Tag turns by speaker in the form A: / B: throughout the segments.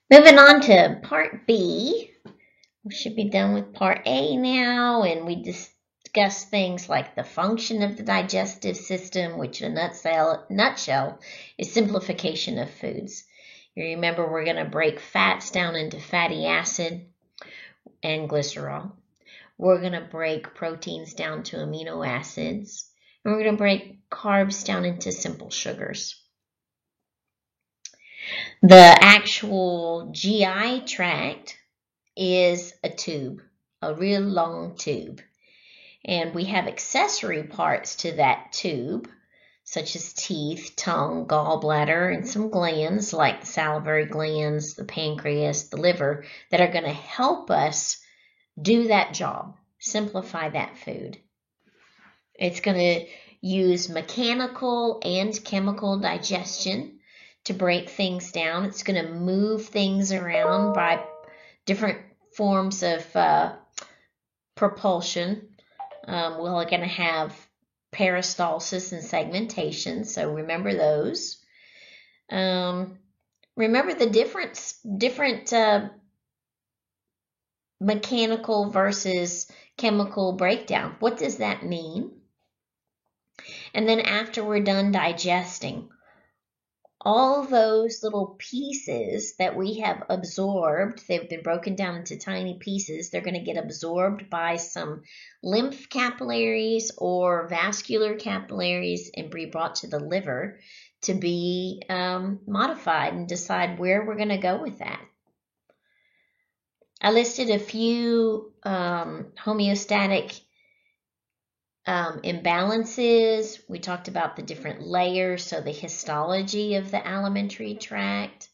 A: Moving on to part B. We should be done with part A now, and we discuss things like the function of the digestive system, which in a nutshell is simplification of foods. You remember we're going to break fats down into fatty acid and glycerol. We're going to break proteins down to amino acids, and we're going to break carbs down into simple sugars. The actual GI tract is a tube, a real long tube. And we have accessory parts to that tube, such as teeth, tongue, gallbladder, and some glands like the salivary glands, the pancreas, the liver, that are going to help us do that job, simplify that food. It's going to use mechanical and chemical digestion to break things down. It's going to move things around by different forms of propulsion. We're going to have peristalsis and segmentation, so remember those. Remember the different mechanical versus chemical breakdown. What does that mean? And then after we're done digesting, all those little pieces that we have absorbed, they've been broken down into tiny pieces, they're going to get absorbed by some lymph capillaries or vascular capillaries and be brought to the liver to be modified and decide where we're going to go with that. I listed a few homeostatic imbalances. We talked about the different layers, so the histology of the alimentary tract.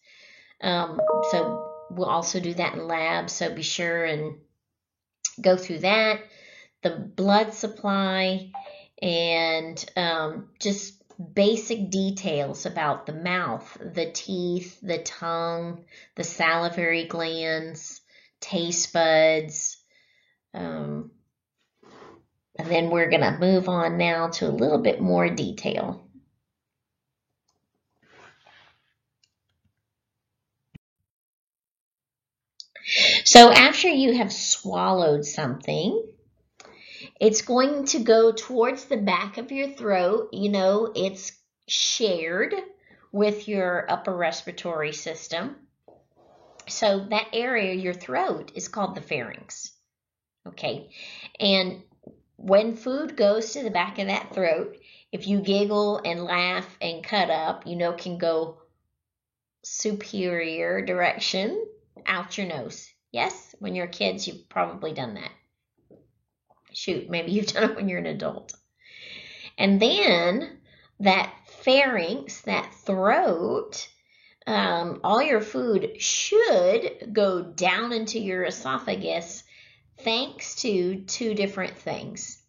A: So we'll also do that in lab, so be sure and go through that. The blood supply and just basic details about the mouth, the teeth, the tongue, the salivary glands, taste buds. And then we're going to move on now to a little bit more detail. So after you have swallowed something, it's going to go towards the back of your throat. You know, it's shared with your upper respiratory system. So that area, your throat, is called the pharynx. Okay. And when food goes to the back of that throat, if you giggle and laugh and cut up, you know, can go superior direction out your nose. Yes, when you're kids, you've probably done that. Shoot, maybe you've done it when you're an adult. And then that pharynx, that throat, all your food should go down into your esophagus thanks to two different things.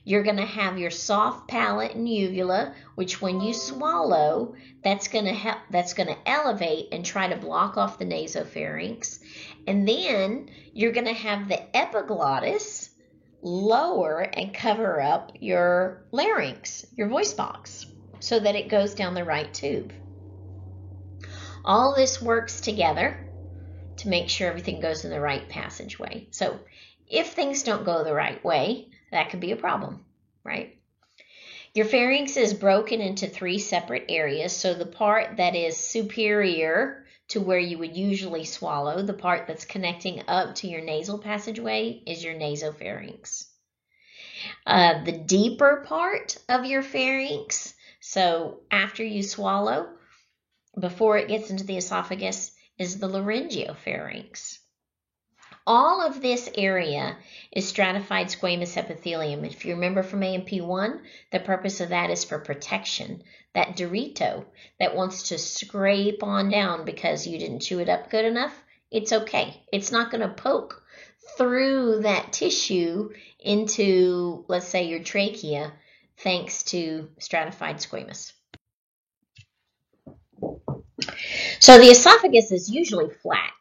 A: You're going to have your soft palate and uvula, which when you swallow, that's going to elevate and try to block off the nasopharynx. And then you're going to have the epiglottis lower and cover up your larynx, your voice box, so that it goes down the right tube. All this works together to make sure everything goes in the right passageway. So if things don't go the right way, that could be a problem, right? Your pharynx is broken into three separate areas. So the part that is superior to where you would usually swallow, the part that's connecting up to your nasal passageway, is your nasopharynx. The deeper part of your pharynx, so after you swallow, before it gets into the esophagus, is the laryngopharynx. All of this area is stratified squamous epithelium. If you remember from A&P1, the purpose of that is for protection. That Dorito that wants to scrape on down because you didn't chew it up good enough, it's okay. It's not going to poke through that tissue into, let's say, your trachea, thanks to stratified squamous. So the esophagus is usually flat.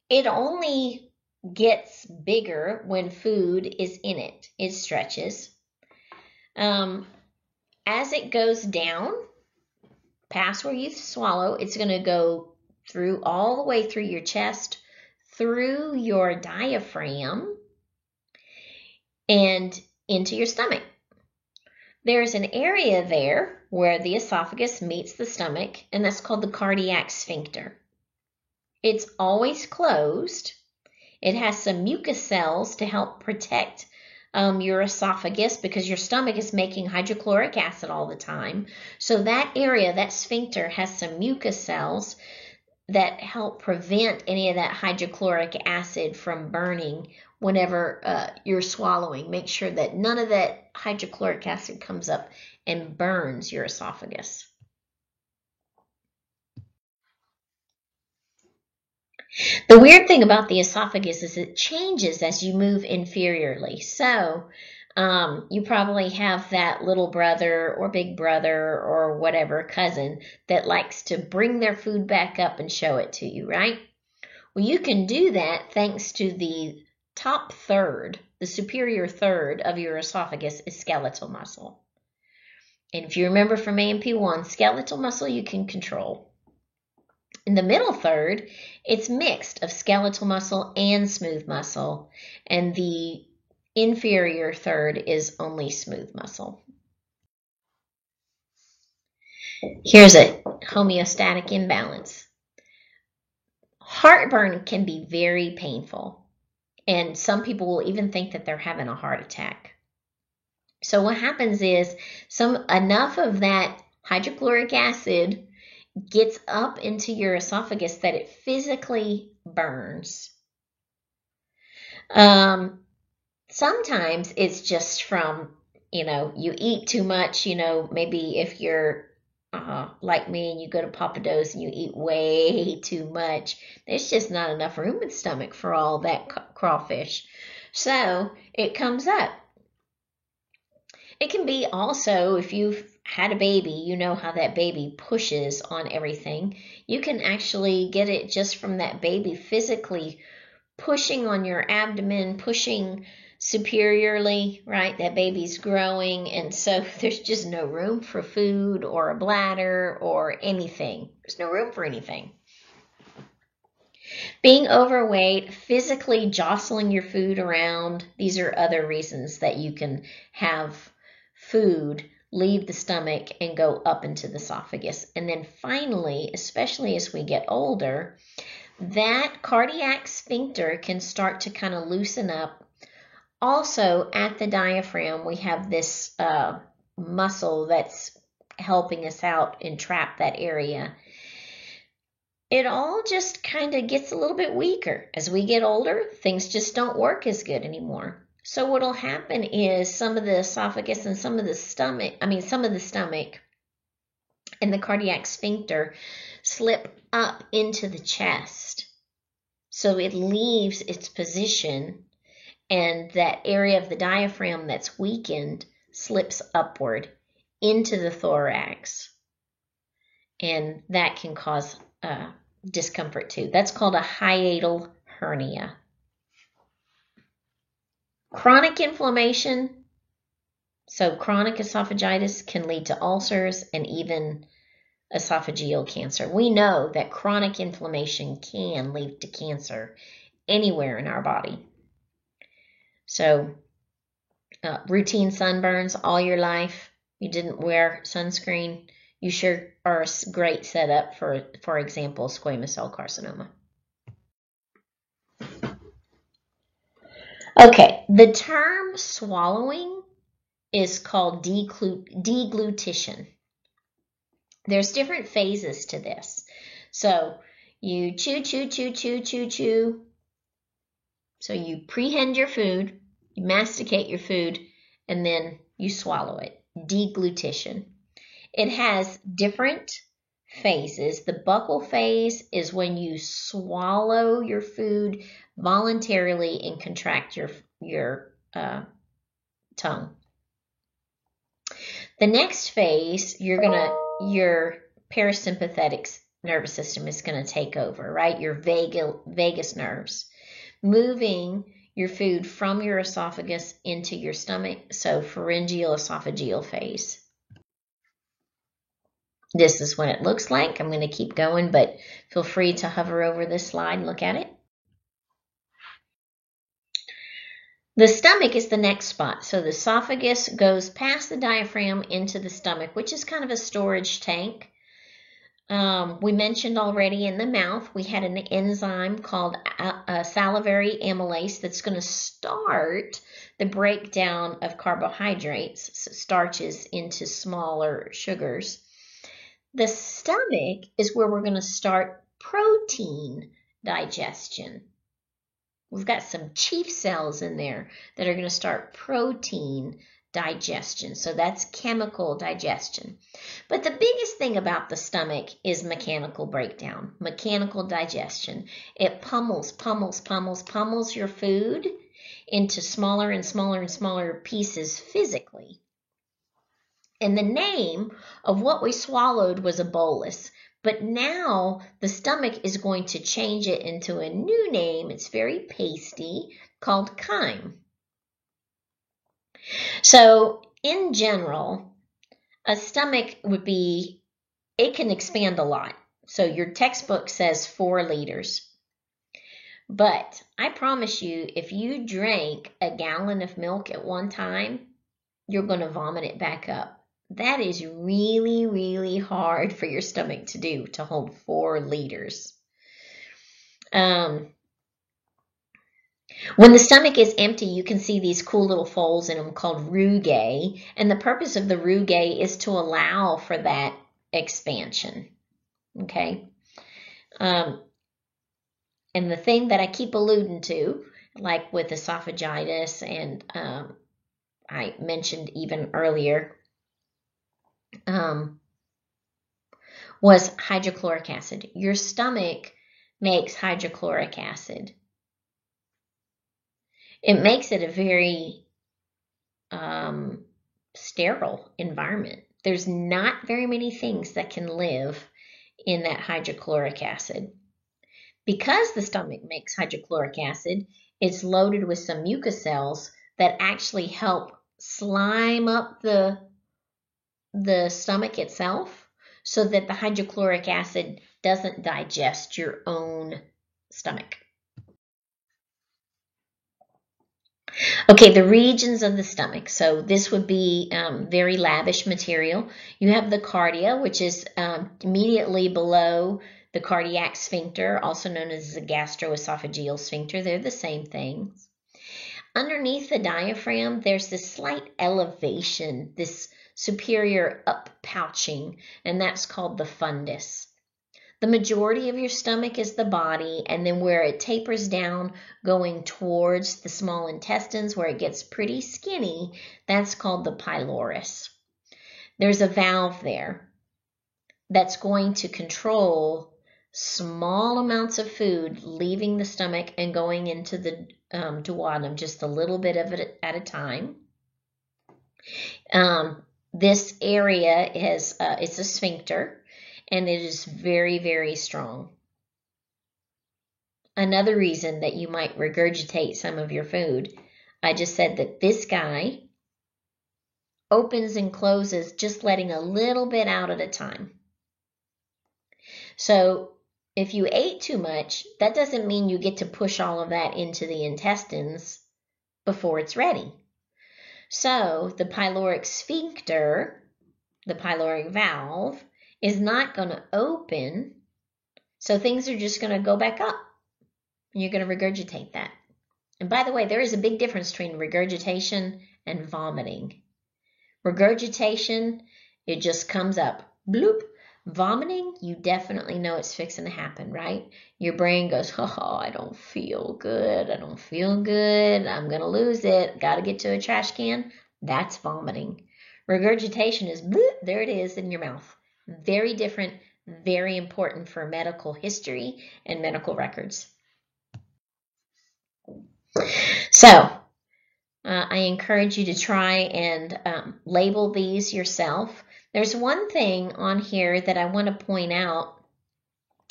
A: It only gets bigger when food is in it. It stretches. As it goes down, past where you swallow, it's going to go through all the way through your chest, through your diaphragm, and into your stomach. There's an area there where the esophagus meets the stomach, and that's called the cardiac sphincter. It's always closed. It has some mucus cells to help protect your esophagus because your stomach is making hydrochloric acid all the time. So that area, that sphincter, has some mucus cells that help prevent any of that hydrochloric acid from burning whenever you're swallowing. Make sure that none of that hydrochloric acid comes up and burns your esophagus. The weird thing about the esophagus is it changes as you move inferiorly. So you probably have that little brother or big brother or whatever cousin that likes to bring their food back up and show it to you, right? Well, you can do that thanks to the top third, the superior third of your esophagus is skeletal muscle. And if you remember from A&P1, skeletal muscle you can control. In the middle third, it's mixed of skeletal muscle and smooth muscle. And the inferior third is only smooth muscle. Here's a homeostatic imbalance. Heartburn can be very painful, and some people will even think that they're having a heart attack. So what happens is enough of that hydrochloric acid gets up into your esophagus that it physically burns. Sometimes it's just from, you eat too much, maybe if you're like me and you go to Pappadeaux's and you eat way too much, there's just not enough room in the stomach for all that crawfish. So it comes up. It can be also, if you've had a baby, you know how that baby pushes on everything. You can actually get it just from that baby physically pushing on your abdomen, pushing superiorly, right? That baby's growing, and so there's just no room for food or a bladder or anything. There's no room for anything. Being overweight, physically jostling your food around, these are other reasons that you can have food leave the stomach and go up into the esophagus. And then finally, especially as we get older, that cardiac sphincter can start to kind of loosen up. Also, at the diaphragm, we have this muscle that's helping us out and trap that area. It all just kind of gets a little bit weaker. As we get older, things just don't work as good anymore. So what will happen is some of the esophagus and some of the stomach and the cardiac sphincter slip up into the chest. So it leaves its position, and that area of the diaphragm that's weakened slips upward into the thorax. And that can cause discomfort too. That's called a hiatal hernia. Chronic inflammation, so chronic esophagitis, can lead to ulcers and even esophageal cancer. We know that chronic inflammation can lead to cancer anywhere in our body. So routine sunburns all your life, you didn't wear sunscreen, you sure are a great setup for example, squamous cell carcinoma. Okay, the term swallowing is called deglutition. There's different phases to this. So you chew. So you prehend your food, you masticate your food, and then you swallow it. Deglutition. It has different phases. The buccal phase is when you swallow your food voluntarily and contract your tongue. The next phase, your parasympathetic nervous system is going to take over, right? Your vagus nerves, moving your food from your esophagus into your stomach. So pharyngeal esophageal phase. This is what it looks like. I'm going to keep going, but feel free to hover over this slide and look at it. The stomach is the next spot. So the esophagus goes past the diaphragm into the stomach, which is kind of a storage tank. We mentioned already in the mouth, we had an enzyme called salivary amylase that's going to start the breakdown of carbohydrates, so starches, into smaller sugars. The stomach is where we're going to start protein digestion. We've got some chief cells in there that are going to start protein digestion. So that's chemical digestion. But the biggest thing about the stomach is mechanical breakdown, mechanical digestion. It pummels your food into smaller and smaller and smaller pieces physically. And the name of what we swallowed was a bolus. But now the stomach is going to change it into a new name. It's very pasty, called chyme. So in general, a stomach would be, it can expand a lot. So your textbook says 4 liters. But I promise you, if you drank a gallon of milk at one time, you're going to vomit it back up. That is really, really hard for your stomach to do, to hold 4 liters. When the stomach is empty, you can see these cool little folds in them called rugae. And the purpose of the rugae is to allow for that expansion. Okay? And the thing that I keep alluding to, like with esophagitis, and I mentioned even earlier, was hydrochloric acid. Your stomach makes hydrochloric acid. It makes it a very sterile environment. There's not very many things that can live in that hydrochloric acid. Because the stomach makes hydrochloric acid, it's loaded with some mucus cells that actually help slime up the stomach itself so that the hydrochloric acid doesn't digest your own stomach. Okay, the regions of the stomach. So this would be very lavish material. You have the cardia, which is immediately below the cardiac sphincter, also known as the gastroesophageal sphincter. They're the same things. Underneath the diaphragm, there's this slight elevation, this superior up-pouching, and that's called the fundus. The majority of your stomach is the body, and then where it tapers down going towards the small intestines where it gets pretty skinny, that's called the pylorus. There's a valve there that's going to control small amounts of food leaving the stomach and going into the duodenum, just a little bit of it at a time. This area is it's a sphincter, and it is very, very strong. Another reason that you might regurgitate some of your food, I just said that this guy opens and closes, just letting a little bit out at a time. So if you ate too much, that doesn't mean you get to push all of that into the intestines before it's ready. So the pyloric sphincter, the pyloric valve, is not going to open, so things are just going to go back up. You're going to regurgitate that. And by the way, there is a big difference between regurgitation and vomiting. Regurgitation, it just comes up, bloop. Vomiting, you definitely know it's fixing to happen, right? Your brain goes, oh, I don't feel good. I don't feel good. I'm going to lose it. Got to get to a trash can. That's vomiting. Regurgitation is, bloop, there it is in your mouth. Very different, very important for medical history and medical records. So, I encourage you to try and label these yourself. There's one thing on here that I want to point out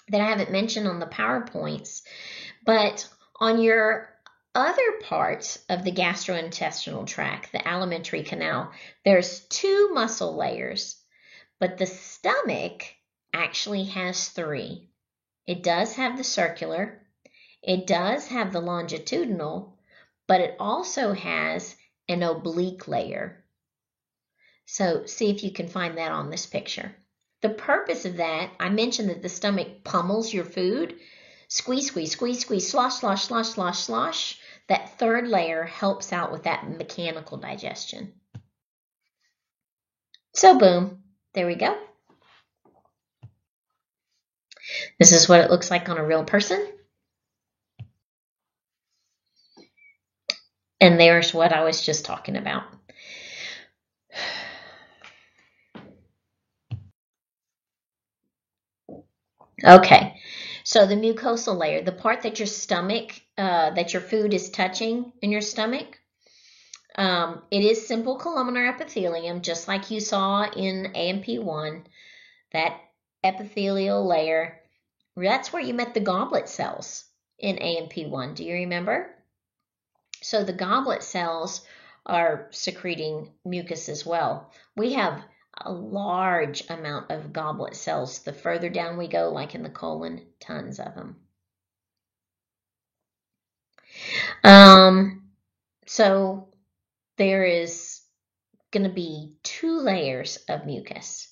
A: that I haven't mentioned on the PowerPoints, but on your other parts of the gastrointestinal tract, the alimentary canal, there's 2 muscle layers. But the stomach actually has 3. It does have the circular, it does have the longitudinal, but it also has an oblique layer. So see if you can find that on this picture. The purpose of that, I mentioned that the stomach pummels your food. Squeeze, squeeze, squeeze, squeeze, slosh, slosh, slosh, slosh, slosh. That 3rd layer helps out with that mechanical digestion. So boom, there we go. This is what it looks like on a real person. And there's what I was just talking about. Okay, so the mucosal layer, the part that your stomach, that your food is touching in your stomach, it is simple columnar epithelium, just like you saw in AMP1. That epithelial layer, that's where you met the goblet cells in AMP1. Do you remember? So the goblet cells are secreting mucus as well. We have a large amount of goblet cells. The further down we go, like in the colon, tons of them. So there is going to be 2 layers of mucus.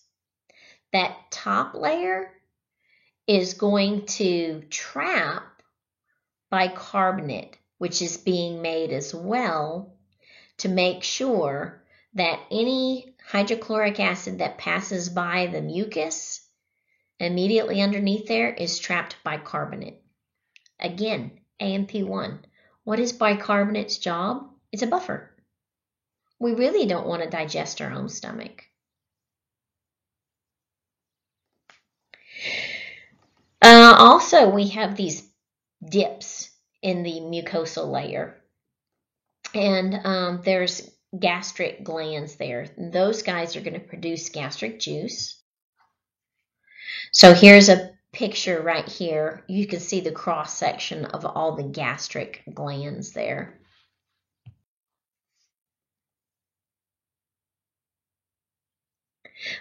A: That top layer is going to trap bicarbonate, which is being made as well to make sure that any hydrochloric acid that passes by the mucus immediately underneath there is trapped bicarbonate. Again, AMP1. What is bicarbonate's job? It's a buffer. We really don't want to digest our own stomach. Also, we have these dips in the mucosal layer. And there's gastric glands there. Those guys are going to produce gastric juice. So here's a picture right here. You can see the cross section of all the gastric glands there.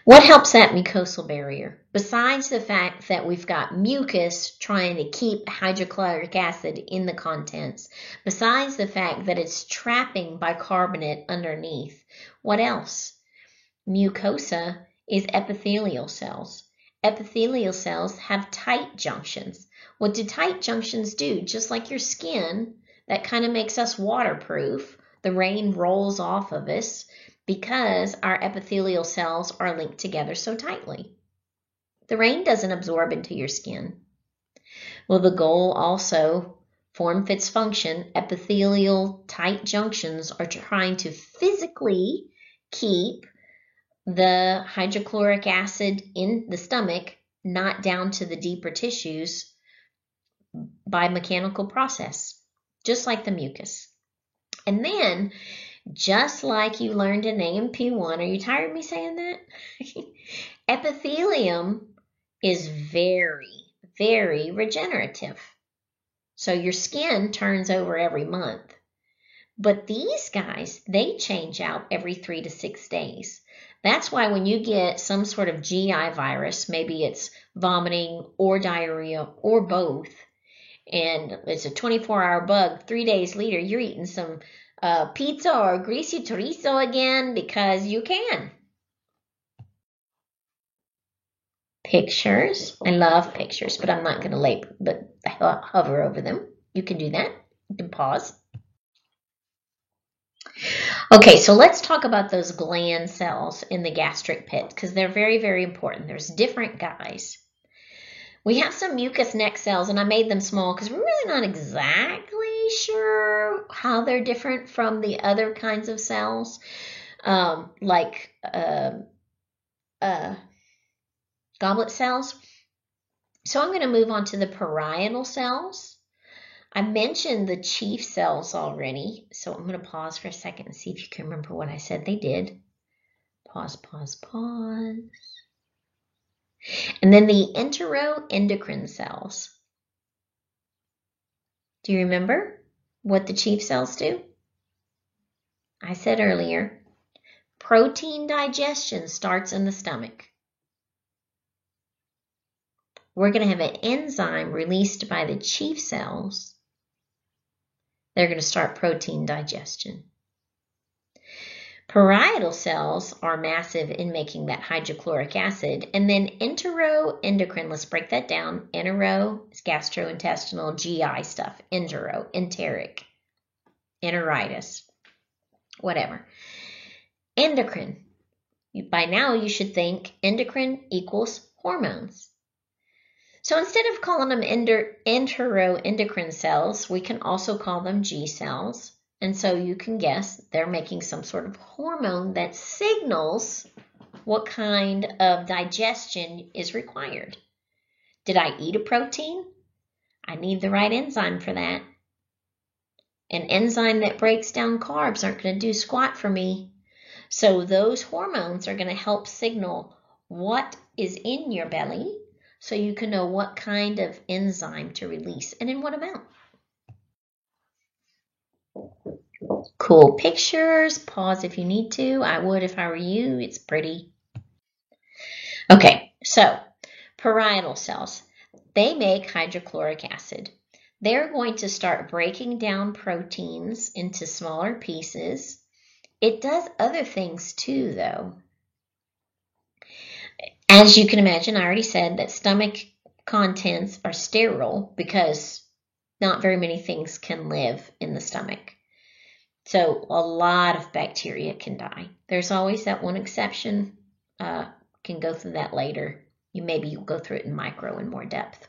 A: What helps that mucosal barrier? Besides the fact that we've got mucus trying to keep hydrochloric acid in the contents, besides the fact that it's trapping bicarbonate underneath, what else? Mucosa is epithelial cells. Epithelial cells have tight junctions. What do tight junctions do? Just like your skin, that kind of makes us waterproof. The rain rolls off of us because our epithelial cells are linked together so tightly. The rain doesn't absorb into your skin. Well, the goal also, form fits function, epithelial tight junctions are trying to physically keep the hydrochloric acid in the stomach not down to the deeper tissues by mechanical process, just like the mucus. And then, just like you learned in AMP1, are you tired of me saying that? Epithelium is very, very regenerative. So your skin turns over every month. But these guys, they change out every 3 to 6 days. That's why when you get some sort of GI virus, maybe it's vomiting or diarrhea or both, and it's a 24-hour bug, 3 days later, you're eating some pizza or greasy chorizo again because you can. Pictures. I love pictures, but I'm not going to hover over them. You can do that. You can pause. Okay, so let's talk about those gland cells in the gastric pit because they're very, very important. There's different guys. We have some mucous neck cells, and I made them small because we're really not exactly sure how they're different from the other kinds of cells, like goblet cells. So I'm going to move on to the parietal cells. I mentioned the chief cells already, so I'm going to pause for a second and see if you can remember what I said they did. Pause, pause, pause. And then the enteroendocrine cells. Do you remember what the chief cells do? I said earlier, protein digestion starts in the stomach. we're going to have an enzyme released by the chief cells. They're going to start protein digestion. Parietal cells are massive in making that hydrochloric acid. And then enteroendocrine, let's break that down. Entero is gastrointestinal, GI stuff. Entero, enteric, enteritis, whatever. Endocrine. By now you should think endocrine equals hormones. So instead of calling them enteroendocrine cells, we can also call them G cells. And so you can guess they're making some sort of hormone that signals what kind of digestion is required. Did I eat a protein? I need the right enzyme for that. An enzyme that breaks down carbs aren't going to do squat for me. So those hormones are going to help signal what is in your belly so you can know what kind of enzyme to release and in what amount. Cool pictures. Pause if you need to. I would if I were you. It's pretty. Okay, so parietal cells. They make hydrochloric acid. They're going to start breaking down proteins into smaller pieces. It does other things too, though. As you can imagine, I already said that stomach contents are sterile because not very many things can live in the stomach. So a lot of bacteria can die. There's always that one exception. Can go through that later. Maybe you'll go through it in micro in more depth.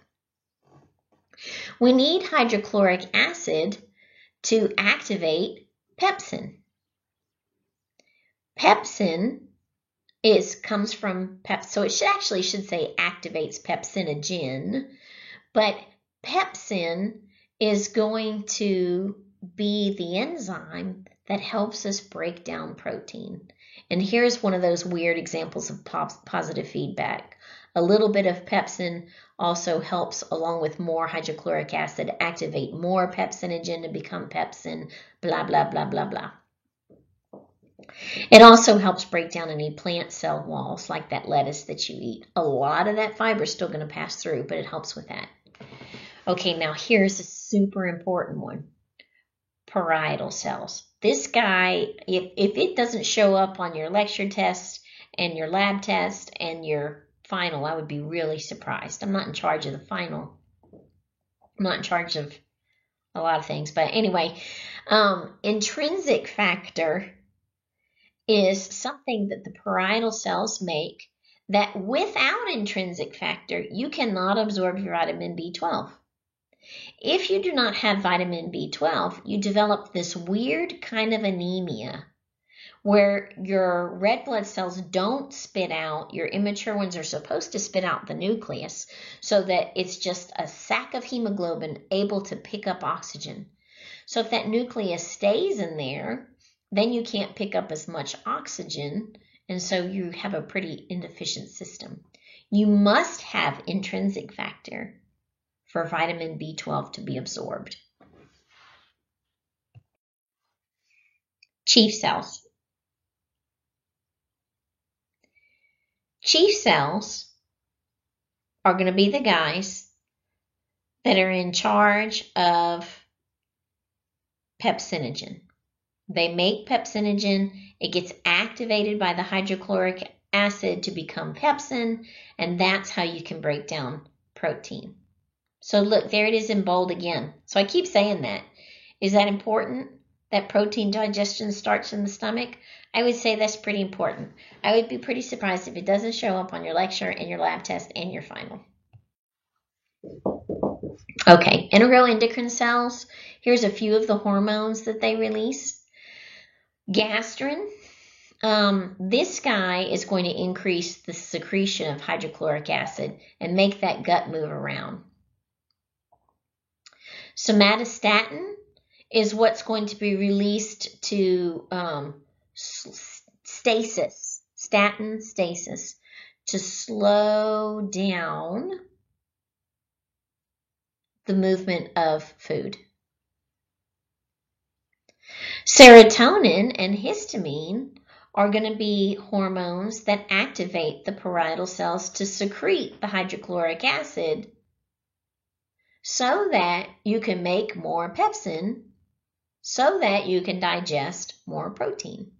A: We need hydrochloric acid to activate pepsin. Pepsin comes from so it should say activates pepsinogen, but pepsin is going to be the enzyme that helps us break down protein. And here's one of those weird examples of positive feedback. A little bit of pepsin also helps, along with more hydrochloric acid, activate more pepsinogen to become pepsin, blah, blah, blah, blah, blah. It also helps break down any plant cell walls, like that lettuce that you eat. A lot of that fiber is still going to pass through, but it helps with that. Okay, now here's a super important one. Parietal cells. This guy, if it doesn't show up on your lecture test and your lab test and your final, I would be really surprised. I'm not in charge of the final. I'm not in charge of a lot of things. But anyway, intrinsic factor is something that the parietal cells make that without intrinsic factor, you cannot absorb your vitamin B12. If you do not have vitamin B12, you develop this weird kind of anemia where your red blood cells don't spit out. Your immature ones are supposed to spit out the nucleus so that it's just a sack of hemoglobin able to pick up oxygen. So if that nucleus stays in there, then you can't pick up as much oxygen, and so you have a pretty inefficient system. You must have intrinsic factor for vitamin B12 to be absorbed. Chief cells. Chief cells are going to be the guys that are in charge of pepsinogen. They make pepsinogen. It gets activated by the hydrochloric acid to become pepsin, and that's how you can break down protein. So look, there it is in bold again. So I keep saying that. Is that important? That protein digestion starts in the stomach? I would say that's pretty important. I would be pretty surprised if it doesn't show up on your lecture and your lab test and your final. Okay, enteroendocrine cells. Here's a few of the hormones that they release. Gastrin. This guy is going to increase the secretion of hydrochloric acid and make that gut move around. Somatostatin is what's going to be released to stasis, statin stasis, to slow down the movement of food. Serotonin and histamine are going to be hormones that activate the parietal cells to secrete the hydrochloric acid so that you can make more pepsin, so that you can digest more protein.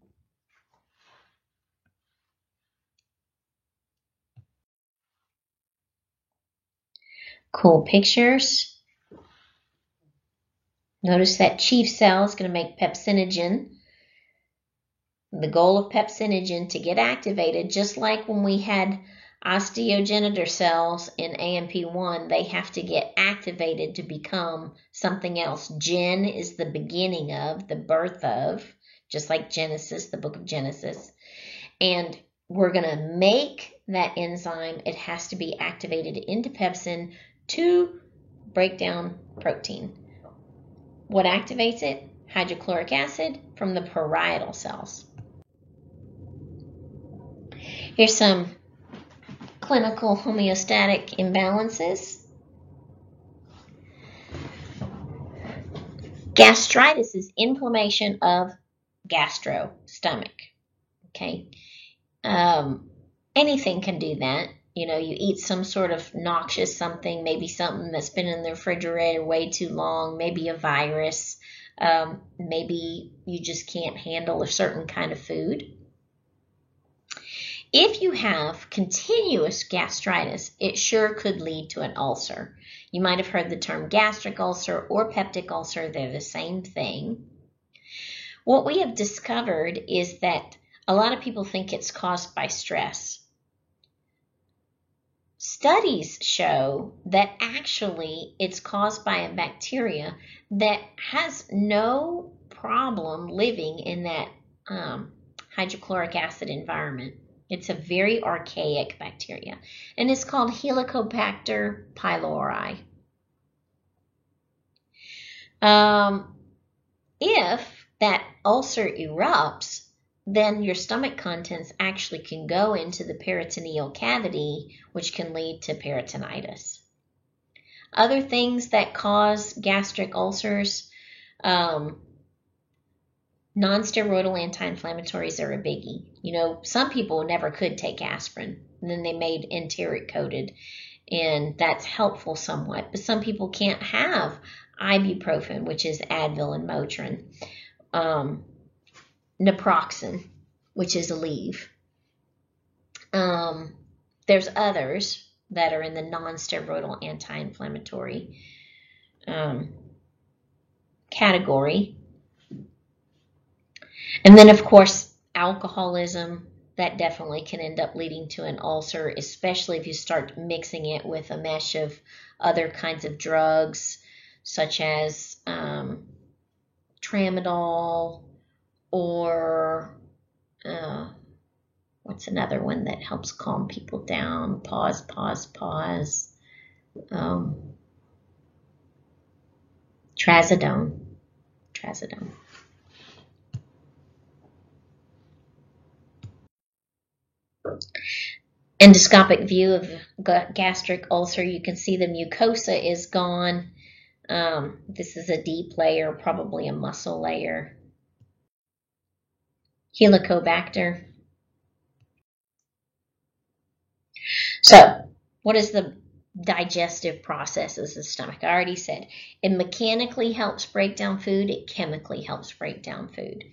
A: Cool pictures. Notice that chief cell is going to make pepsinogen. The goal of pepsinogen to get activated, just like when we had osteogenitor cells in AMP1, they have to get activated to become something else. Gen is the beginning of, the birth of, just like Genesis, the book of Genesis. And we're going to make that enzyme. It has to be activated into pepsin to break down protein. What activates it? Hydrochloric acid from the parietal cells. Here's some clinical homeostatic imbalances. Gastritis is inflammation of gastro, stomach. Okay. Anything can do that. You know, you eat some sort of noxious something, maybe something that's been in the refrigerator way too long, maybe a virus, maybe you just can't handle a certain kind of food. If you have continuous gastritis, it sure could lead to an ulcer. You might have heard the term gastric ulcer or peptic ulcer. They're the same thing. What we have discovered is that a lot of people think it's caused by stress. Studies show that actually it's caused by a bacteria that has no problem living in that hydrochloric acid environment. It's a very archaic bacteria, and it's called Helicobacter pylori. If that ulcer erupts, then your stomach contents actually can go into the peritoneal cavity, which can lead to peritonitis. Other things that cause gastric ulcers, non-steroidal anti-inflammatories are a biggie. You know, some people never could take aspirin, and then they made enteric coated, and that's helpful somewhat. But some people can't have ibuprofen, which is Advil and Motrin, naproxen, which is Aleve. There's others that are in the non-steroidal anti-inflammatory category. And then, of course, alcoholism, that definitely can end up leading to an ulcer, especially if you start mixing it with a mesh of other kinds of drugs, such as tramadol, or what's another one that helps calm people down? Pause. Trazodone. Endoscopic view of gastric ulcer, you can see the mucosa is gone. This is a deep layer, probably a muscle layer. Helicobacter. So, what is the digestive processes of the stomach? I already said it mechanically helps break down food. It chemically helps break down food.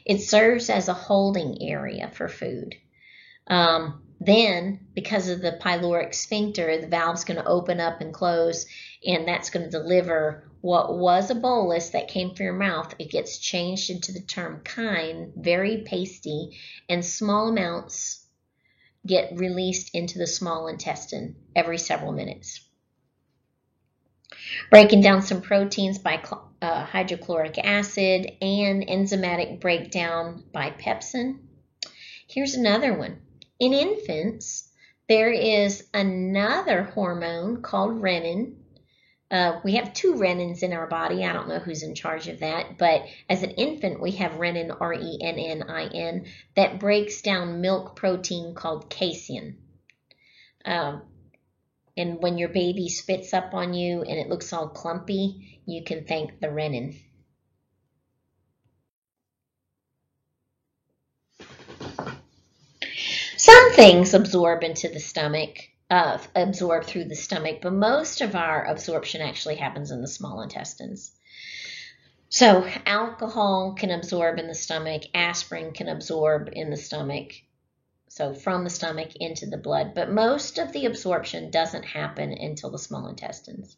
A: It serves as a holding area for food. Then, because of the pyloric sphincter, the valve's going to open up and close, and that's going to deliver what was a bolus that came from your mouth. It gets changed into the term chyme, very pasty, and small amounts get released into the small intestine every several minutes. Breaking down some proteins by hydrochloric acid and enzymatic breakdown by pepsin. Here's another one. In infants, there is another hormone called renin. We have two renins in our body. I don't know who's in charge of that, but as an infant, we have renin, R-E-N-N-I-N, that breaks down milk protein called casein. And when your baby spits up on you and it looks all clumpy, you can thank the renin. Some things absorb into the stomach, absorb through the stomach, but most of our absorption actually happens in the small intestines. So alcohol can absorb in the stomach, aspirin can absorb in the stomach, so from the stomach into the blood, but most of the absorption doesn't happen until the small intestines.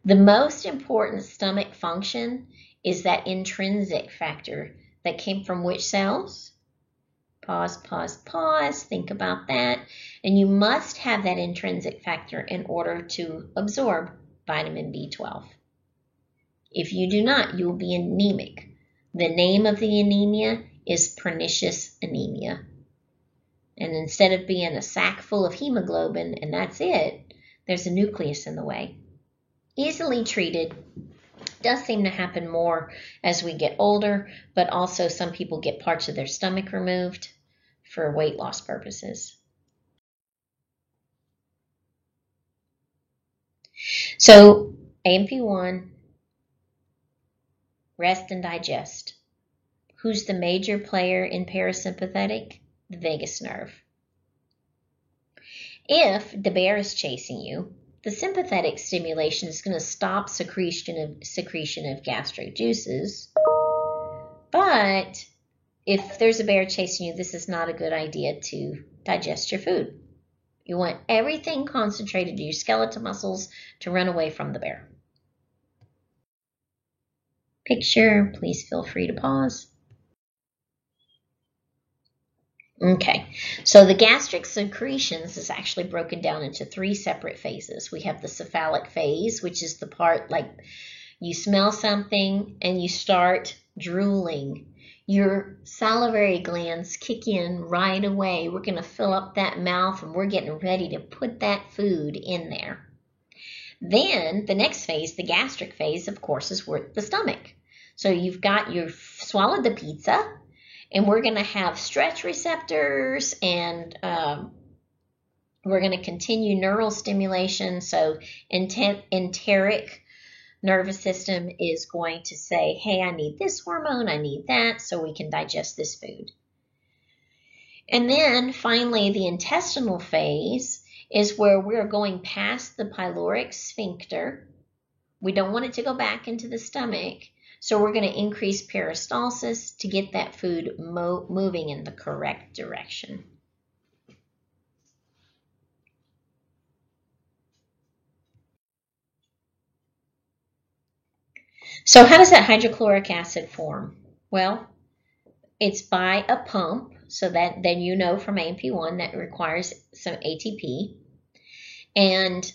A: The most important stomach function is that intrinsic factor that came from which cells? Pause, pause, pause, think about that. And you must have that intrinsic factor in order to absorb vitamin B12. If you do not, you will be anemic. The name of the anemia is pernicious anemia. And instead of being a sack full of hemoglobin and that's it, there's a nucleus in the way. Easily treated. Does seem to happen more as we get older, but also some people get parts of their stomach removed for weight loss purposes. So AMP1, rest and digest. Who's the major player in parasympathetic? The vagus nerve. If the bear is chasing you, the sympathetic stimulation is going to stop secretion of gastric juices. But if there's a bear chasing you, this is not a good idea to digest your food. You want everything concentrated to your skeletal muscles to run away from the bear. Picture, please feel free to pause. Okay, so the gastric secretions is actually broken down into 3 separate phases. We have the cephalic phase, which is the part like you smell something and you start drooling. Your salivary glands kick in right away. We're going to fill up that mouth and we're getting ready to put that food in there. Then the next phase, the gastric phase, of course, is with the stomach. So you've swallowed the pizza, and we're going to have stretch receptors, and we're going to continue neural stimulation. So enteric nervous system is going to say, hey, I need this hormone, I need that, so we can digest this food. And then finally, the intestinal phase is where we're going past the pyloric sphincter. We don't want it to go back into the stomach. So we're going to increase peristalsis to get that food moving in the correct direction. So how does that hydrochloric acid form? Well, it's by a pump, so that then you know from AMP1 that requires some ATP. And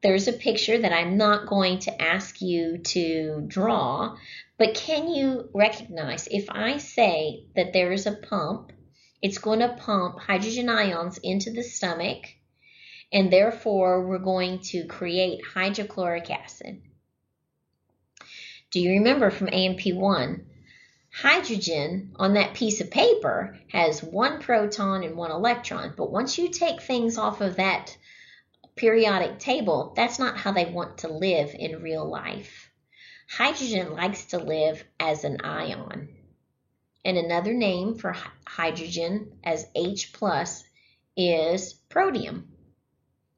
A: there's a picture that I'm not going to ask you to draw, but can you recognize if I say that there is a pump, it's going to pump hydrogen ions into the stomach, and therefore we're going to create hydrochloric acid. Do you remember from AMP1, hydrogen on that piece of paper has 1 proton and 1 electron, but once you take things off of that periodic table, that's not how they want to live in real life. Hydrogen likes to live as an ion. And another name for hydrogen as H+ is protium.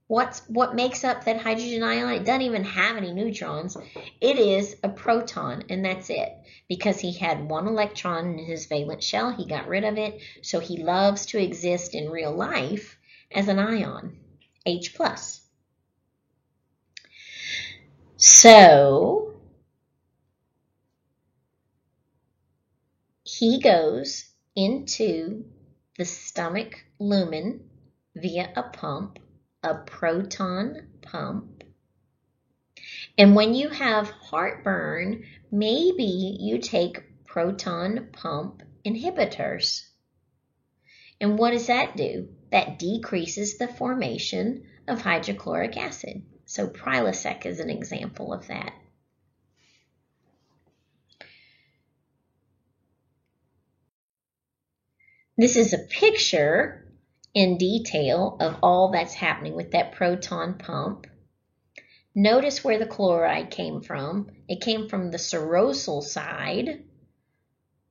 A: What makes up that hydrogen ion? It doesn't even have any neutrons. It is a proton, and that's it. Because he had 1 electron in his valence shell, he got rid of it, so he loves to exist in real life as an ion, H+. So he goes into the stomach lumen via a pump, a proton pump. And when you have heartburn, maybe you take proton pump inhibitors. And what does that do? That decreases the formation of hydrochloric acid. So Prilosec is an example of that. This is a picture in detail of all that's happening with that proton pump. Notice where the chloride came from. It came from the serosal side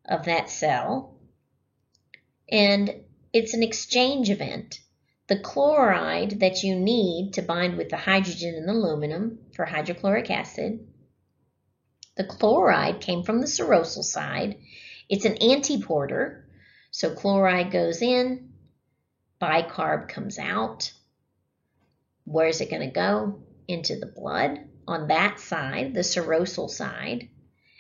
A: of that cell. And It's an exchange event. The chloride that you need to bind with the hydrogen and the aluminum for hydrochloric acid, the chloride came from the serosyl side. It's an antiporter, so chloride goes in, bicarb comes out. Where's it going to go? Into the blood on that side, the serosyl side.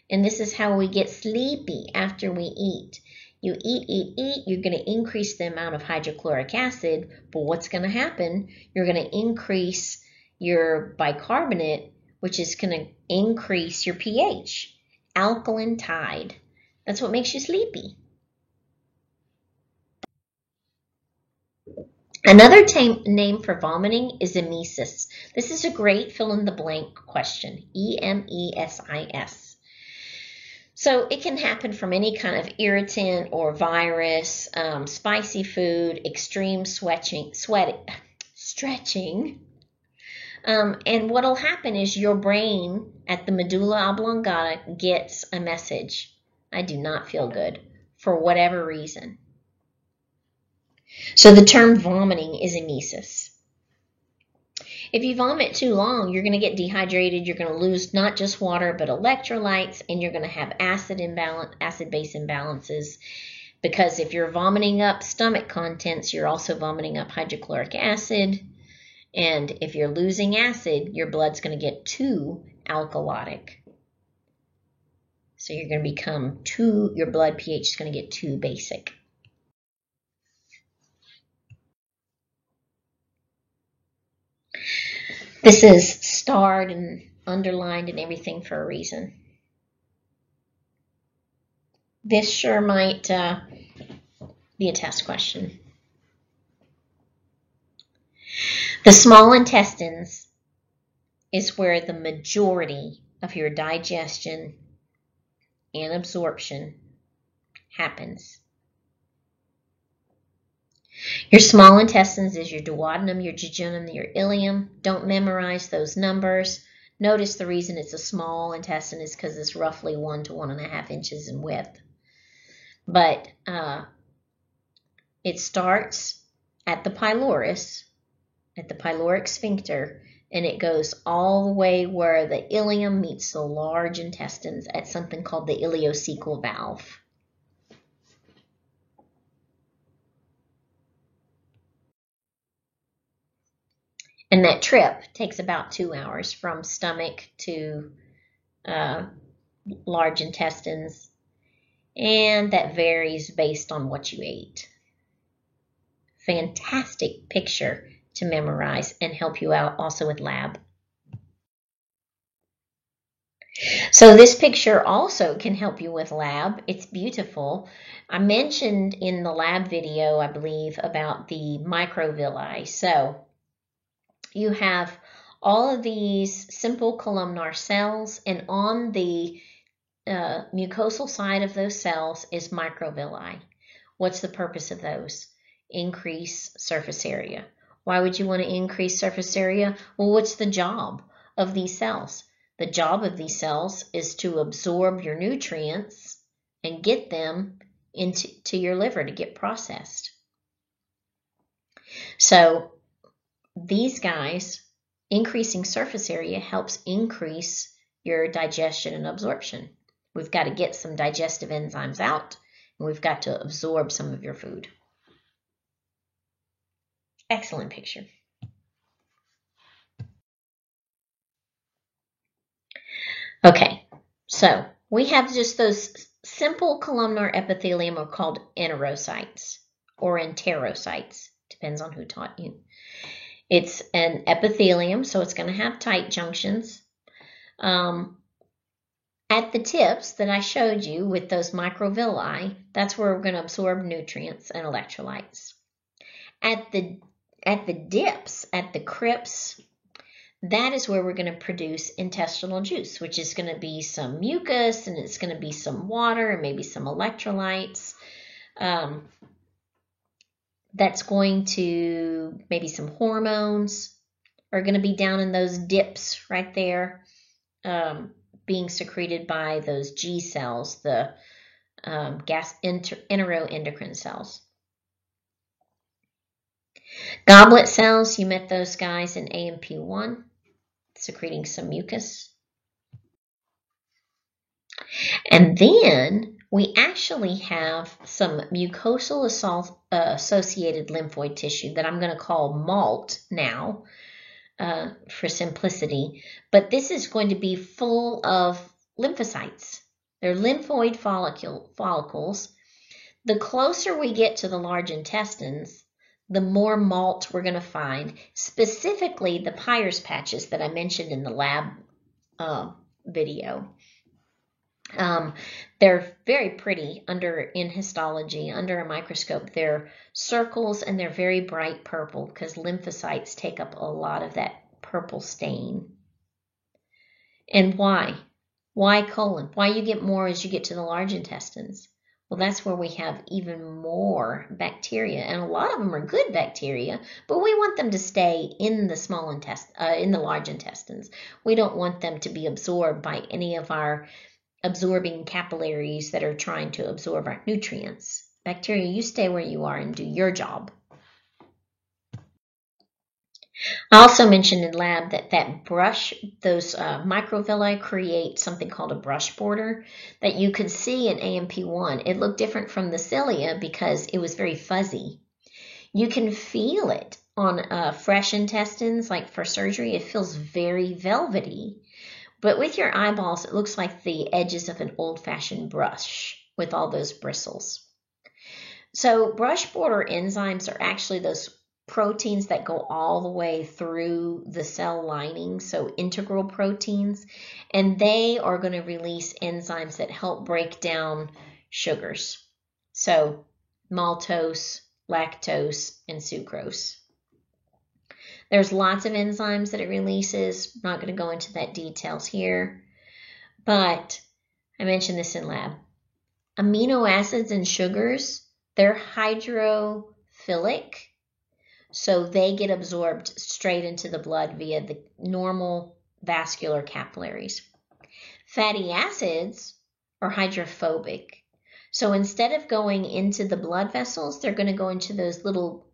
A: And this is how we get sleepy after we eat. You eat, you're going to increase the amount of hydrochloric acid, but what's going to happen? You're going to increase your bicarbonate, which is going to increase your pH. Alkaline tide. That's what makes you sleepy. Another name for vomiting is emesis. This is a great fill-in-the-blank question, E-M-E-S-I-S. So it can happen from any kind of irritant or virus, spicy food, extreme stretching. And what will happen is your brain at the medulla oblongata gets a message. I do not feel good for whatever reason. So the term vomiting is emesis. If you vomit too long, you're going to get dehydrated. You're going to lose not just water, but electrolytes, and you're going to have acid-base imbalances. Because if you're vomiting up stomach contents, you're also vomiting up hydrochloric acid. And if you're losing acid, your blood's going to get too alkalotic. So you're going to become your blood pH is going to get too basic. This is starred and underlined and everything for a reason. This sure might be a test question. The small intestines is where the majority of your digestion and absorption happens. Your small intestines is your duodenum, your jejunum, your ileum. Don't memorize those numbers. Notice the reason it's a small intestine is because it's roughly 1 to 1.5 inches in width. But it starts at the pylorus, at the pyloric sphincter, and it goes all the way where the ileum meets the large intestines at something called the ileocecal valve. And that trip takes about 2 hours from stomach to large intestines, and that varies based on what you ate. Fantastic picture to memorize and help you out also with lab. So this picture also can help you with lab. It's beautiful. I mentioned in the lab video, I believe, about the microvilli. So you have all of these simple columnar cells, and on the mucosal side of those cells is microvilli. What's the purpose of those? Increase surface area. Why would you want to increase surface area? Well, what's the job of these cells? The job of these cells is to absorb your nutrients and get them into your liver to get processed. So these guys, increasing surface area helps increase your digestion and absorption. We've got to get some digestive enzymes out, and we've got to absorb some of your food. Excellent picture. Okay, so we have just those simple columnar epithelium are called enterocytes or enterocytes. Depends on who taught you. It's an epithelium, so it's going to have tight junctions. At the tips that I showed you with those microvilli, that's where we're going to absorb nutrients and electrolytes. At the dips, at the crypts, that is where we're going to produce intestinal juice, which is going to be some mucus, and it's going to be some water and maybe some electrolytes. That's going to, maybe some hormones are going to be down in those dips right there, being secreted by those G cells, the enteroendocrine cells. Goblet cells, you met those guys in AMP1, secreting some mucus. And then we actually have some mucosal associated lymphoid tissue that I'm going to call MALT now for simplicity. But this is going to be full of lymphocytes. They're lymphoid follicles. The closer we get to the large intestines, the more MALT we're going to find, specifically the Peyer's patches that I mentioned in the lab video. They're very pretty in histology, under a microscope. They're circles and they're very bright purple because lymphocytes take up a lot of that purple stain. And why? Why colon? Why you get more as you get to the large intestines? Well, that's where we have even more bacteria, and a lot of them are good bacteria, but we want them to stay in the small in the large intestines. We don't want them to be absorbed by any of our absorbing capillaries that are trying to absorb our nutrients. Bacteria, you stay where you are and do your job. I also mentioned in lab that brush, those microvilli create something called a brush border that you could see in AMP1. It looked different from the cilia because it was very fuzzy. You can feel it on fresh intestines, like for surgery. It feels very velvety. But with your eyeballs, it looks like the edges of an old-fashioned brush with all those bristles. So brush border enzymes are actually those proteins that go all the way through the cell lining, so integral proteins, and they are going to release enzymes that help break down sugars. So maltose, lactose, and sucrose. There's lots of enzymes that it releases. I'm not going to go into that details here, but I mentioned this in lab. Amino acids and sugars, they're hydrophilic, so they get absorbed straight into the blood via the normal vascular capillaries. Fatty acids are hydrophobic, so instead of going into the blood vessels, they're going to go into those little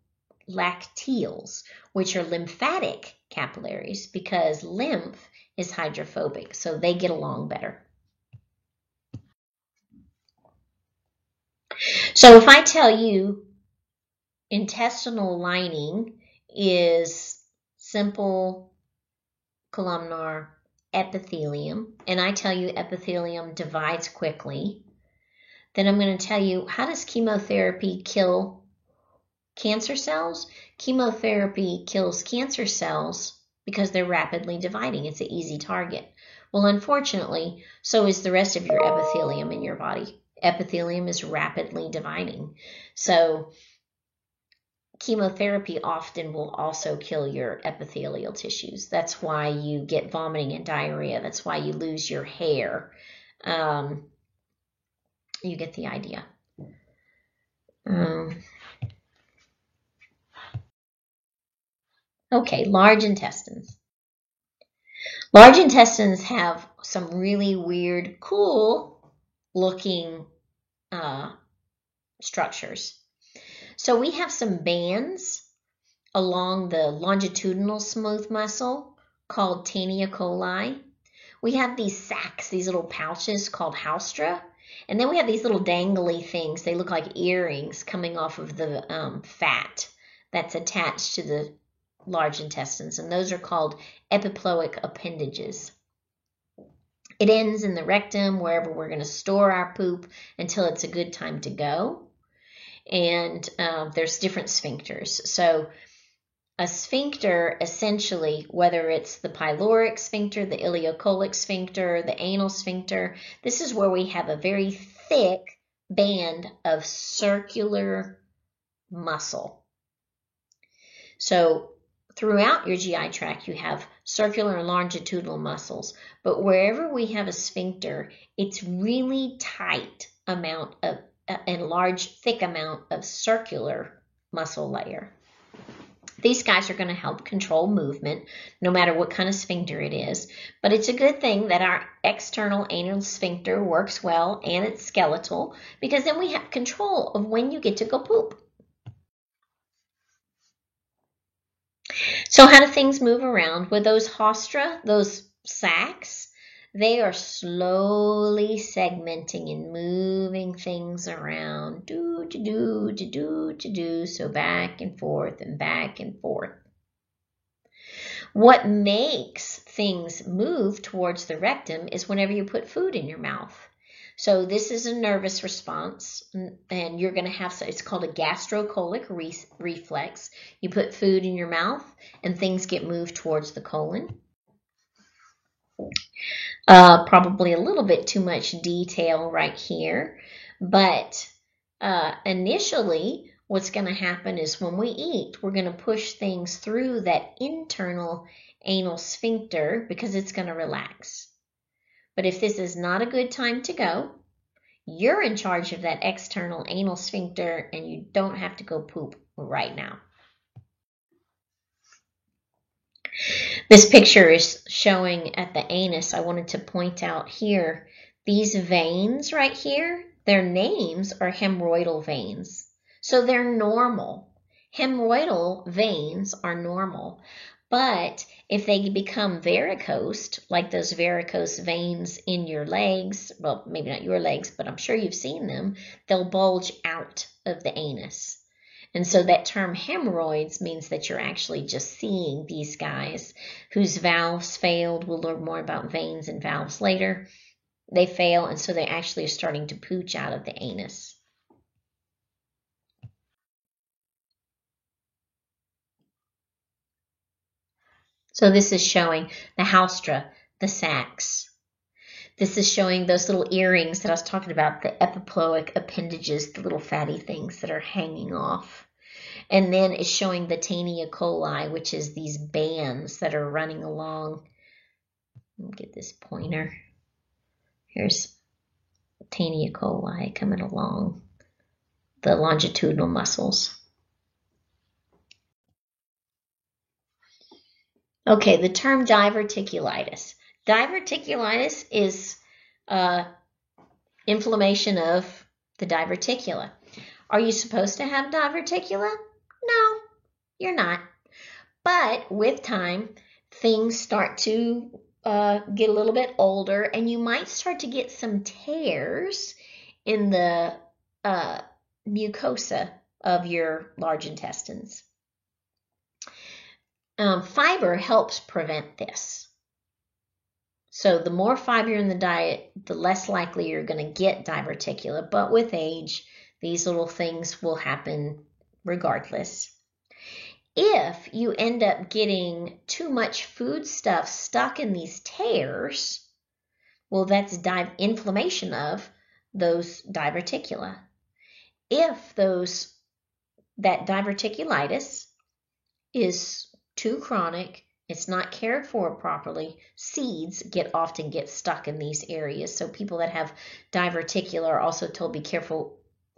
A: lacteals, which are lymphatic capillaries, because lymph is hydrophobic, so they get along better. So if I tell you intestinal lining is simple columnar epithelium, and I tell you epithelium divides quickly, then I'm going to tell you, how does chemotherapy kill cancer cells? Chemotherapy kills cancer cells because they're rapidly dividing. It's an easy target. Well, unfortunately, so is the rest of your epithelium in your body. Epithelium is rapidly dividing. So chemotherapy often will also kill your epithelial tissues. That's why you get vomiting and diarrhea. That's why you lose your hair. You get the idea. Okay, large intestines. Large intestines have some really weird, cool looking structures. So we have some bands along the longitudinal smooth muscle called Taenia coli. We have these sacs, these little pouches called haustra. And then we have these little dangly things. They look like earrings coming off of the fat that's attached to the large intestines, and those are called epiploic appendages. It ends in the rectum, wherever we're going to store our poop until it's a good time to go. And there's different sphincters. So a sphincter, essentially, whether it's the pyloric sphincter, the ileocolic sphincter, the anal sphincter, this is where we have a very thick band of circular muscle. So throughout your GI tract, you have circular and longitudinal muscles, but wherever we have a sphincter, it's really tight amount of a large, thick amount of circular muscle layer. These guys are going to help control movement, no matter what kind of sphincter it is, but it's a good thing that our external anal sphincter works well and it's skeletal, because then we have control of when you get to go poop. So how do things move around? With those haustra, those sacs, they are slowly segmenting and moving things around. So back and forth and back and forth. What makes things move towards the rectum is whenever you put food in your mouth. So this is a nervous response, and you're going to have, it's called a gastrocolic reflex. You put food in your mouth and things get moved towards the colon. Probably a little bit too much detail right here, but initially what's going to happen is when we eat, we're going to push things through that internal anal sphincter because it's going to relax. But if this is not a good time to go, you're in charge of that external anal sphincter and you don't have to go poop right now. This picture is showing at the anus. I wanted to point out here, these veins right here, their names are hemorrhoidal veins. So they're normal. Hemorrhoidal veins are normal. But if they become varicose, like those varicose veins in your legs, well, maybe not your legs, but I'm sure you've seen them, they'll bulge out of the anus. And so that term hemorrhoids means that you're actually just seeing these guys whose valves failed. We'll learn more about veins and valves later. They fail, and so they actually are starting to pooch out of the anus. So this is showing the haustra, the sacs. This is showing those little earrings that I was talking about, the epiploic appendages, the little fatty things that are hanging off. And then it's showing the Taenia coli, which is these bands that are running along. Let me get this pointer. Here's Taenia coli coming along the longitudinal muscles. Okay, the term diverticulitis. Diverticulitis is inflammation of the diverticula. Are you supposed to have diverticula? No, you're not. But with time, things start to get a little bit older, and you might start to get some tears in the mucosa of your large intestines. Fiber helps prevent this. So the more fiber in the diet, the less likely you're going to get diverticula. But with age, these little things will happen regardless. If you end up getting too much food stuff stuck in these tears, well, that's inflammation of those diverticula. If that diverticulitis is too chronic, it's not cared for properly, seeds often get stuck in these areas. So people that have diverticula are also told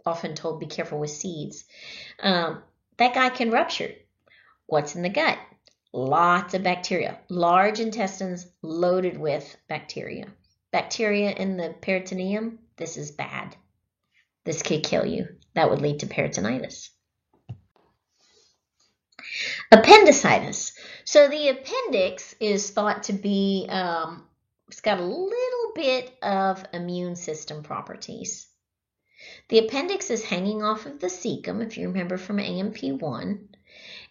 A: often told be careful with seeds. That guy can rupture. What's in the gut? Lots of bacteria. Large intestines loaded with bacteria. Bacteria in the peritoneum, this is bad. This could kill you. That would lead to peritonitis. Appendicitis. So the appendix is thought to be, it's got a little bit of immune system properties. The appendix is hanging off of the cecum, if you remember from AMP1.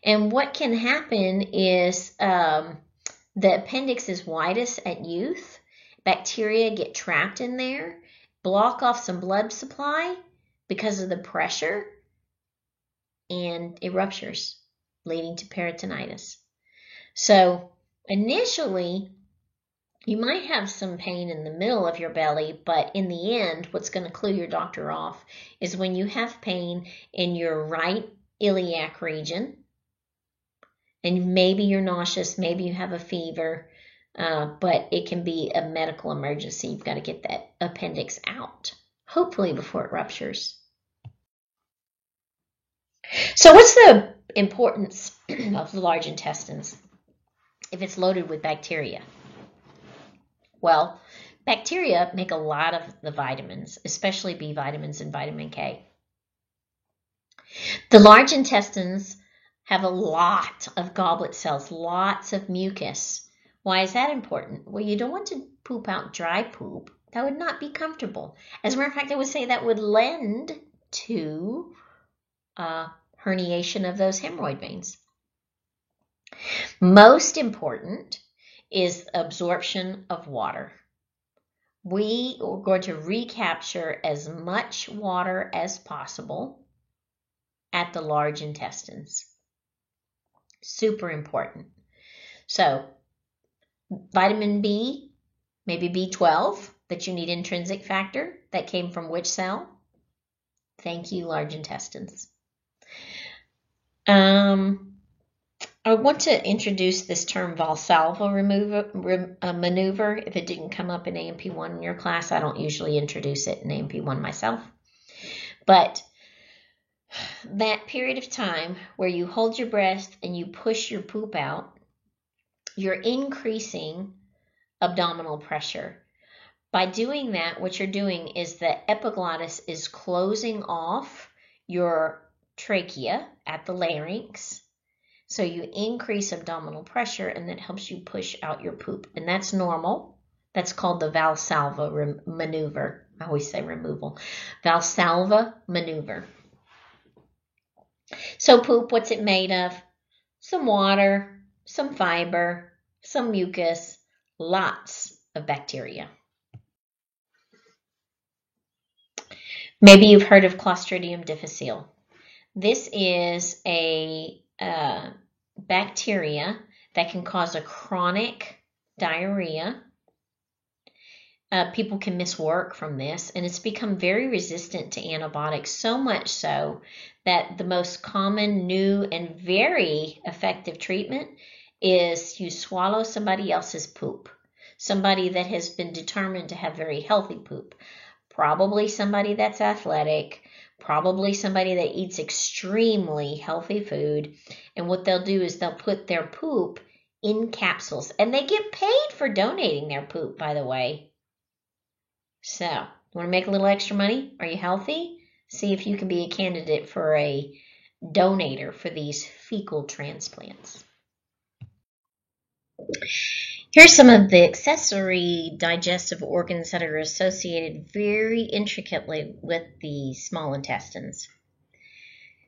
A: And what can happen is the appendix is widest at youth. Bacteria get trapped in there, block off some blood supply because of the pressure, and it ruptures, leading to peritonitis. So initially, you might have some pain in the middle of your belly, but in the end, what's going to clue your doctor off is when you have pain in your right iliac region, and maybe you're nauseous, maybe you have a fever, but it can be a medical emergency. You've got to get that appendix out, hopefully before it ruptures. So what's the importance of the large intestines if it's loaded with bacteria? Well, bacteria make a lot of the vitamins, especially B vitamins and vitamin K. The large intestines have a lot of goblet cells, lots of mucus. Why is that important? Well, you don't want to poop out dry poop. That would not be comfortable. As a matter of fact, I would say that would lend to herniation of those hemorrhoid veins. Most important is absorption of water. We are going to recapture as much water as possible at the large intestines. Super important. So, vitamin B, maybe B12, that you need intrinsic factor, that came from which cell? Thank you, large intestines. I want to introduce this term Valsalva maneuver. If it didn't come up in A&P1 in your class, I don't usually introduce it in A&P1 myself. But that period of time where you hold your breath and you push your poop out, you're increasing abdominal pressure. By doing that, what you're doing is the epiglottis is closing off your trachea at the larynx. So you increase abdominal pressure, and that helps you push out your poop. And that's normal. That's called the Valsalva maneuver. I always say removal. Valsalva maneuver. So poop, what's it made of? Some water, some fiber, some mucus, lots of bacteria. Maybe you've heard of Clostridium difficile. This is a bacteria that can cause a chronic diarrhea. People can miss work from this, and it's become very resistant to antibiotics, so much so that the most common, new, and very effective treatment is you swallow somebody else's poop, somebody that has been determined to have very healthy poop, probably somebody that's athletic, probably somebody that eats extremely healthy food. And what they'll do is they'll put their poop in capsules, and they get paid for donating their poop, by the way. So, want to make a little extra money? Are you healthy? See if you can be a candidate for a donator for these fecal transplants. Here's some of the accessory digestive organs that are associated very intricately with the small intestines.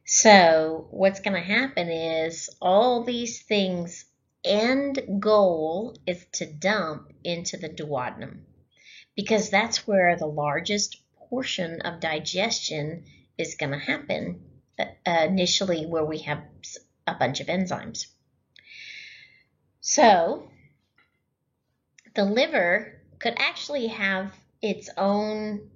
A: So what's going to happen is all these things' end goal is to dump into the duodenum, because that's where the largest portion of digestion is going to happen initially, where we have a bunch of enzymes. So the liver could actually have its own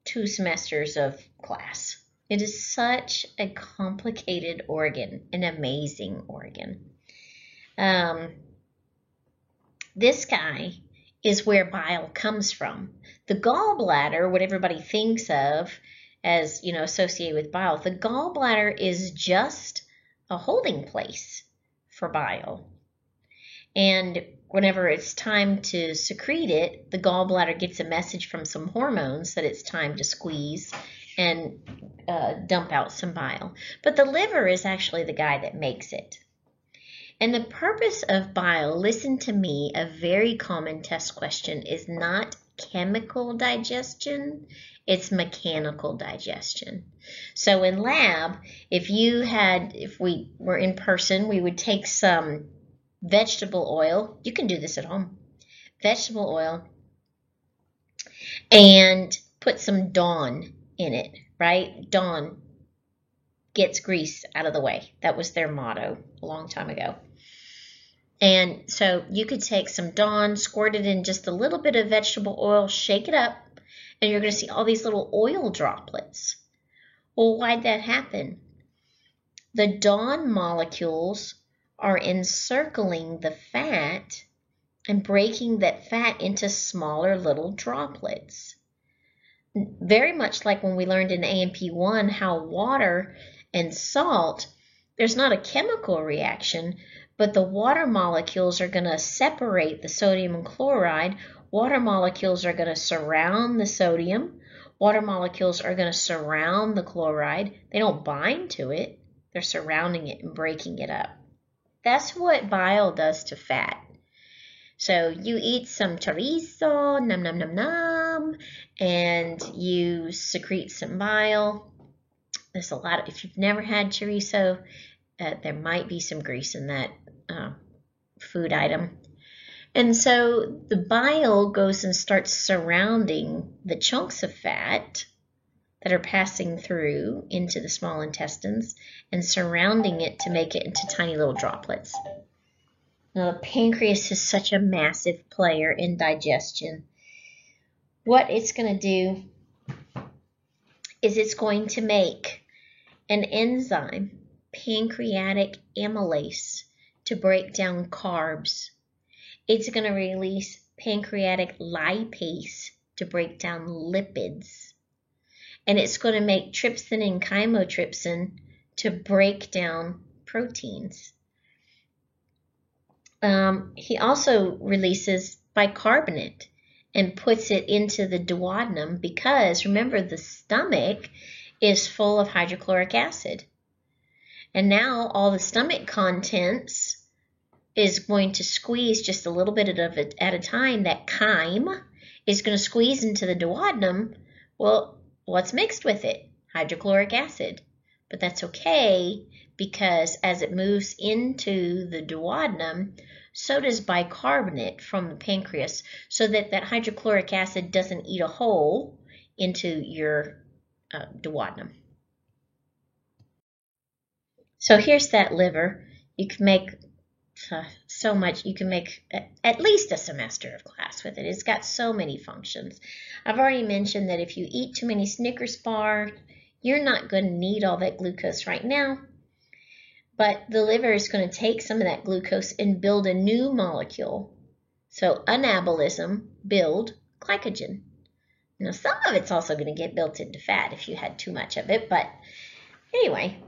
A: 2 semesters of class. It is such a complicated organ, an amazing organ. This guy is where bile comes from. The gallbladder, what everybody thinks of as, associated with bile, the gallbladder is just a holding place for bile. And whenever it's time to secrete it, the gallbladder gets a message from some hormones that it's time to squeeze and dump out some bile. But the liver is actually the guy that makes it. And the purpose of bile, listen to me, a very common test question, is not chemical digestion, it's mechanical digestion. So in lab, if we were in person, we would take some vegetable oil. You can do this at home. Vegetable oil, and put some Dawn in it, right? Dawn gets grease out of the way. That was their motto a long time ago. And so you could take some Dawn, squirt it in just a little bit of vegetable oil, shake it up, and you're going to see all these little oil droplets. Well, why'd that happen? The Dawn molecules are encircling the fat and breaking that fat into smaller little droplets. Very much like when we learned in A&P1 how water and salt, there's not a chemical reaction, but the water molecules are going to separate the sodium and chloride. Water molecules are going to surround the sodium. Water molecules are going to surround the chloride. They don't bind to it. They're surrounding it and breaking it up. That's what bile does to fat. So you eat some chorizo, nom nom nom nom, and you secrete some bile. There's a lot of, if you've never had chorizo, there might be some grease in that food item. And so the bile goes and starts surrounding the chunks of fat that are passing through into the small intestines and surrounding it to make it into tiny little droplets. Now, the pancreas is such a massive player in digestion. What it's going to do is it's going to make an enzyme, pancreatic amylase, to break down carbs. It's going to release pancreatic lipase to break down lipids. And it's going to make trypsin and chymotrypsin to break down proteins. He also releases bicarbonate and puts it into the duodenum because, remember, the stomach is full of hydrochloric acid. And now all the stomach contents is going to squeeze just a little bit of it at a time. That chyme is going to squeeze into the duodenum. Well, what's mixed with it? Hydrochloric acid. But that's okay because as it moves into the duodenum, so does bicarbonate from the pancreas, so that that hydrochloric acid doesn't eat a hole into your duodenum. So here's that liver. You can make so much. You can make at least a semester of class with it. It's got so many functions. I've already mentioned that if you eat too many Snickers bars, you're not going to need all that glucose right now. But the liver is going to take some of that glucose and build a new molecule. So anabolism, build glycogen. Now some of it's also going to get built into fat if you had too much of it. But anyway,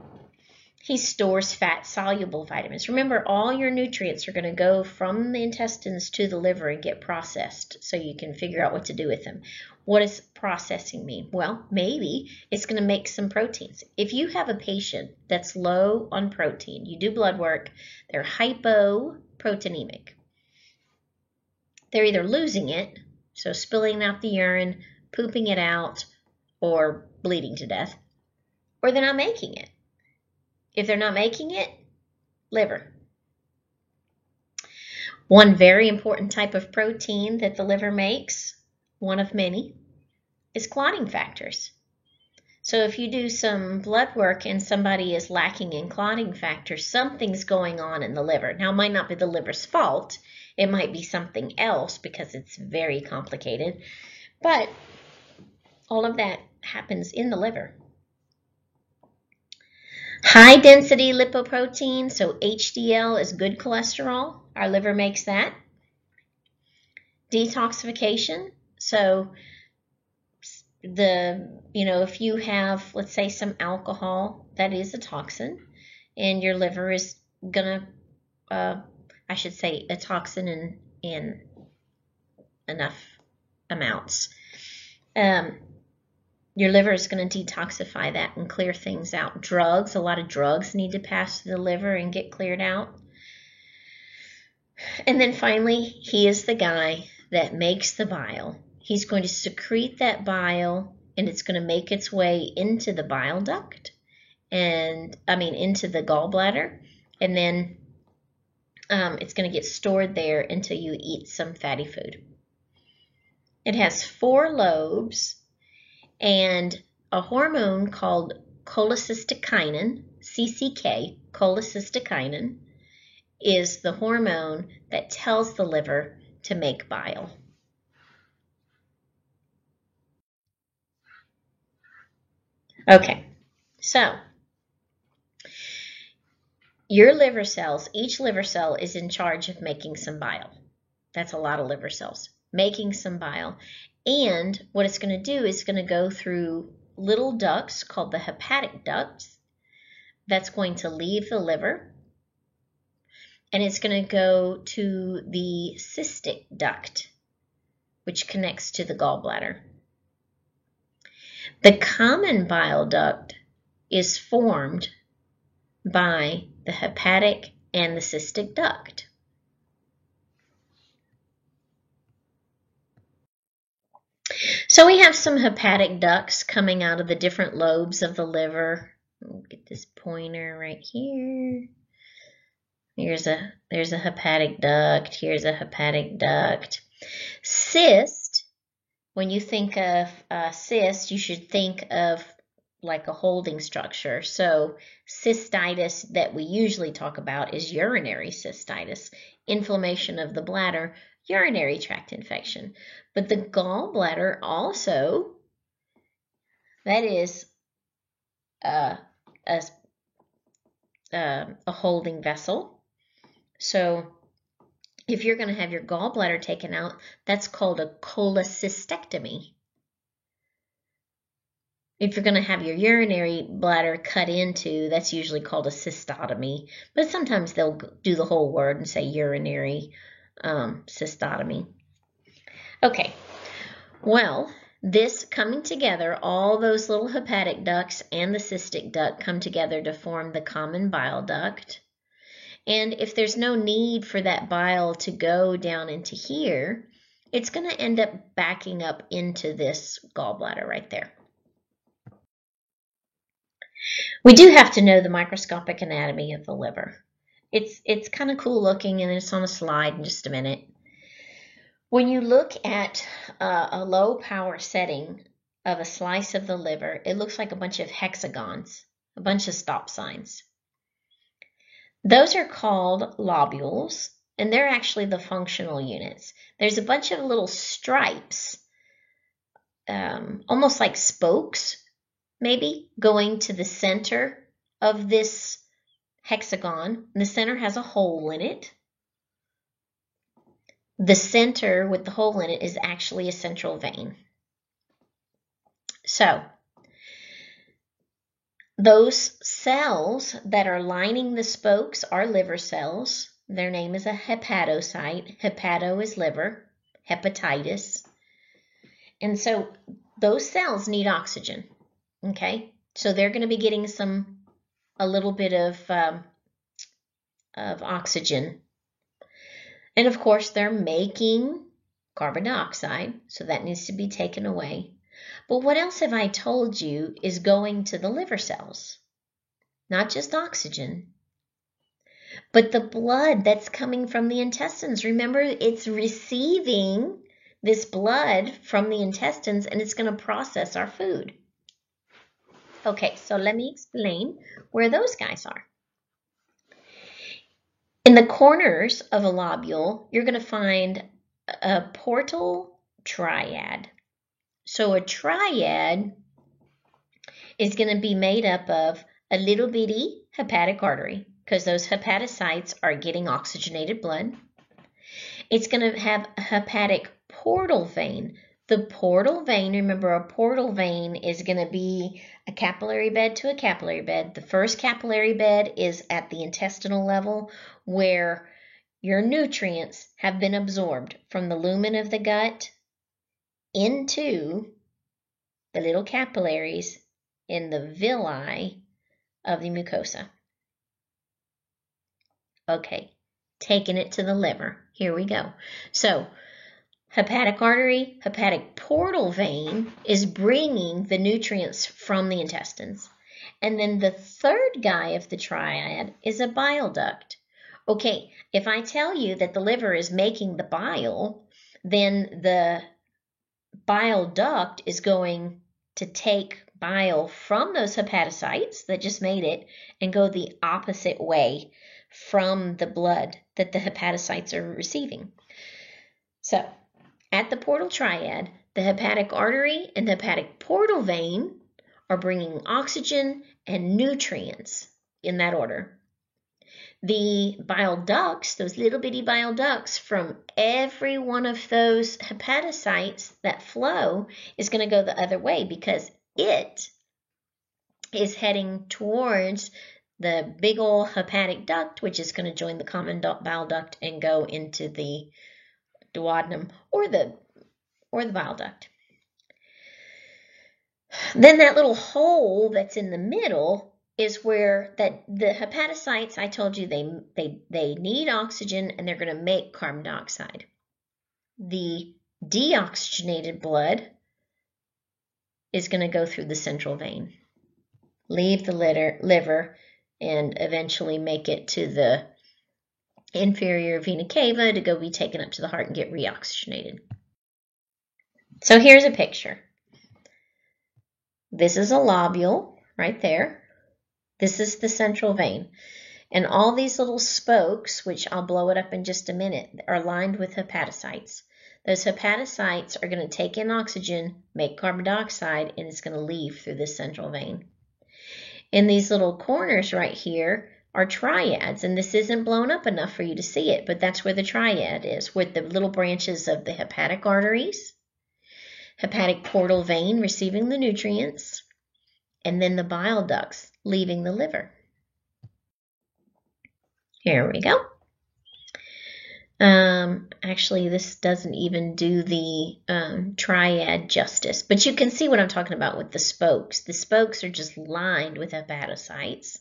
A: he stores fat-soluble vitamins. Remember, all your nutrients are going to go from the intestines to the liver and get processed so you can figure out what to do with them. What does processing mean? Well, maybe it's going to make some proteins. If you have a patient that's low on protein, you do blood work, they're hypoproteinemic. They're either losing it, so spilling out the urine, pooping it out, or bleeding to death, or they're not making it. If they're not making it, liver. One very important type of protein that the liver makes, one of many, is clotting factors. So if you do some blood work and somebody is lacking in clotting factors, something's going on in the liver. Now, it might not be the liver's fault. It might be something else because it's very complicated. But all of that happens in the liver. High density lipoprotein, so HDL is good cholesterol. Our liver makes that. Detoxification, so if you have, let's say, some alcohol, that is a toxin, and your liver is gonna, I should say, a toxin in enough amounts. Your liver is going to detoxify that and clear things out. Drugs, a lot of drugs need to pass through the liver and get cleared out. And then finally, he is the guy that makes the bile. He's going to secrete that bile, and it's going to make its way into the bile duct, into the gallbladder, and then it's going to get stored there until you eat some fatty food. It has 4 lobes and a hormone called cholecystokinin, CCK, cholecystokinin, is the hormone that tells the liver to make bile. Okay, so your liver cells, each liver cell is in charge of making some bile. That's a lot of liver cells, making some bile. And what it's going to do is going to go through little ducts called the hepatic ducts. That's going to leave the liver. And it's going to go to the cystic duct, which connects to the gallbladder. The common bile duct is formed by the hepatic and the cystic duct. So we have some hepatic ducts coming out of the different lobes of the liver. We'll get this pointer right here. There's a hepatic duct. Here's a hepatic duct. Cyst, when you think of cyst, you should think of like a holding structure. So cystitis that we usually talk about is urinary cystitis, inflammation of the bladder, urinary tract infection. But the gallbladder also, that is a holding vessel. So if you're going to have your gallbladder taken out, that's called a cholecystectomy. If you're going to have your urinary bladder cut into, that's usually called a cystotomy. But sometimes they'll do the whole word and say urinary cystotomy. Okay, well, this coming together, all those little hepatic ducts and the cystic duct come together to form the common bile duct. And if there's no need for that bile to go down into here, it's going to end up backing up into this gallbladder right there. We do have to know the microscopic anatomy of the liver. It's kind of cool looking, and it's on a slide in just a minute. When you look at a low power setting of a slice of the liver, it looks like a bunch of hexagons, a bunch of stop signs. Those are called lobules, and they're actually the functional units. There's a bunch of little stripes, almost like spokes, maybe, going to the center of this hexagon. The center has a hole in it. The center with the hole in it is actually a central vein. So, those cells that are lining the spokes are liver cells. Their name is a hepatocyte. Hepato is liver, hepatitis. And so those cells need oxygen, okay? So they're going to be getting a little bit of oxygen. And of course, they're making carbon dioxide, so that needs to be taken away. But what else have I told you is going to the liver cells? Not just oxygen, but the blood that's coming from the intestines. Remember, it's receiving this blood from the intestines, and it's going to process our food. Okay, so let me explain where those guys are. In the corners of a lobule, you're going to find a portal triad. So a triad is going to be made up of a little bitty hepatic artery, because those hepatocytes are getting oxygenated blood. It's going to have a hepatic portal vein. The portal vein, remember, a portal vein is going to be a capillary bed to a capillary bed. The first capillary bed is at the intestinal level, where your nutrients have been absorbed from the lumen of the gut into the little capillaries in the villi of the mucosa. Okay, taking it to the liver. Here we go. So, hepatic artery, hepatic portal vein is bringing the nutrients from the intestines. And then the third guy of the triad is a bile duct. Okay, if I tell you that the liver is making the bile, then the bile duct is going to take bile from those hepatocytes that just made it and go the opposite way from the blood that the hepatocytes are receiving. So, at the portal triad, the hepatic artery and the hepatic portal vein are bringing oxygen and nutrients in that order. The bile ducts, those little bitty bile ducts from every one of those hepatocytes that flow is going to go the other way, because it is heading towards the big old hepatic duct, which is going to join the common bile duct and go into the duodenum or the bile duct. Then that little hole that's in the middle is where that the hepatocytes, I told you they need oxygen and they're going to make carbon dioxide. The deoxygenated blood is going to go through the central vein, leave the liver, and eventually make it to the inferior vena cava to go be taken up to the heart and get reoxygenated. So here's a picture. This is a lobule right there. This is the central vein. And all these little spokes, which I'll blow it up in just a minute, are lined with hepatocytes. Those hepatocytes are going to take in oxygen, make carbon dioxide, and it's going to leave through this central vein. In these little corners right here are triads, and this isn't blown up enough for you to see it, but that's where the triad is, with the little branches of the hepatic arteries, hepatic portal vein receiving the nutrients, and then the bile ducts leaving the liver. Here we go. Actually, this doesn't even do the triad justice, but you can see what I'm talking about with the spokes. The spokes are just lined with hepatocytes.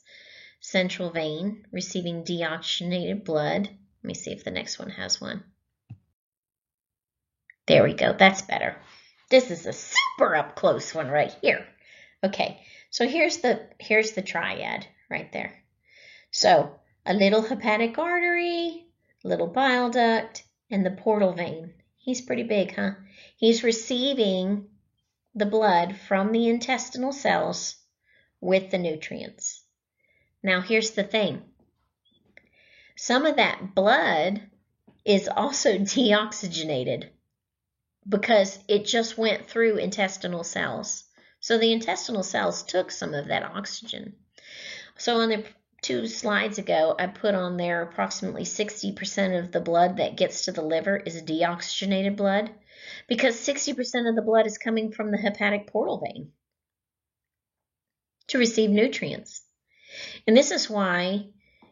A: Central vein receiving deoxygenated blood. Let me see if the next one has one. There we go. That's better. This is a super up close one right here. Okay, so here's the triad right there. So a little hepatic artery, little bile duct, and the portal vein. He's pretty big, huh? He's receiving the blood from the intestinal cells with the nutrients. Now here's the thing. Some of that blood is also deoxygenated because it just went through intestinal cells. So the intestinal cells took some of that oxygen. So on the 2 slides ago, I put on there approximately 60% of the blood that gets to the liver is deoxygenated blood because 60% of the blood is coming from the hepatic portal vein to receive nutrients. And this is why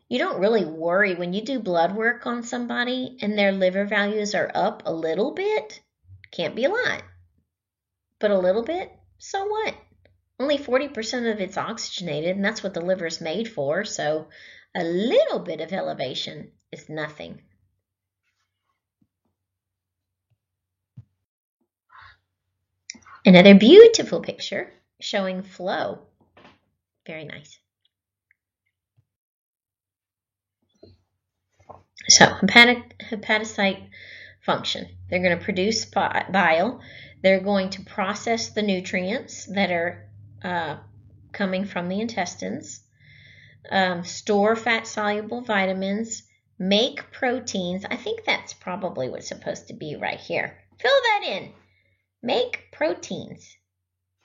A: you don't really worry when you do blood work on somebody and their liver values are up a little bit. Can't be a lot, but a little bit, so what? Only 40% of it's oxygenated, and that's what the liver is made for, so a little bit of elevation is nothing. Another beautiful picture showing flow. Very nice. So hepatocyte function. They're going to produce bile. They're going to process the nutrients that are coming from the intestines, store fat-soluble vitamins, make proteins. I think that's probably what's supposed to be right here. Fill that in. Make proteins.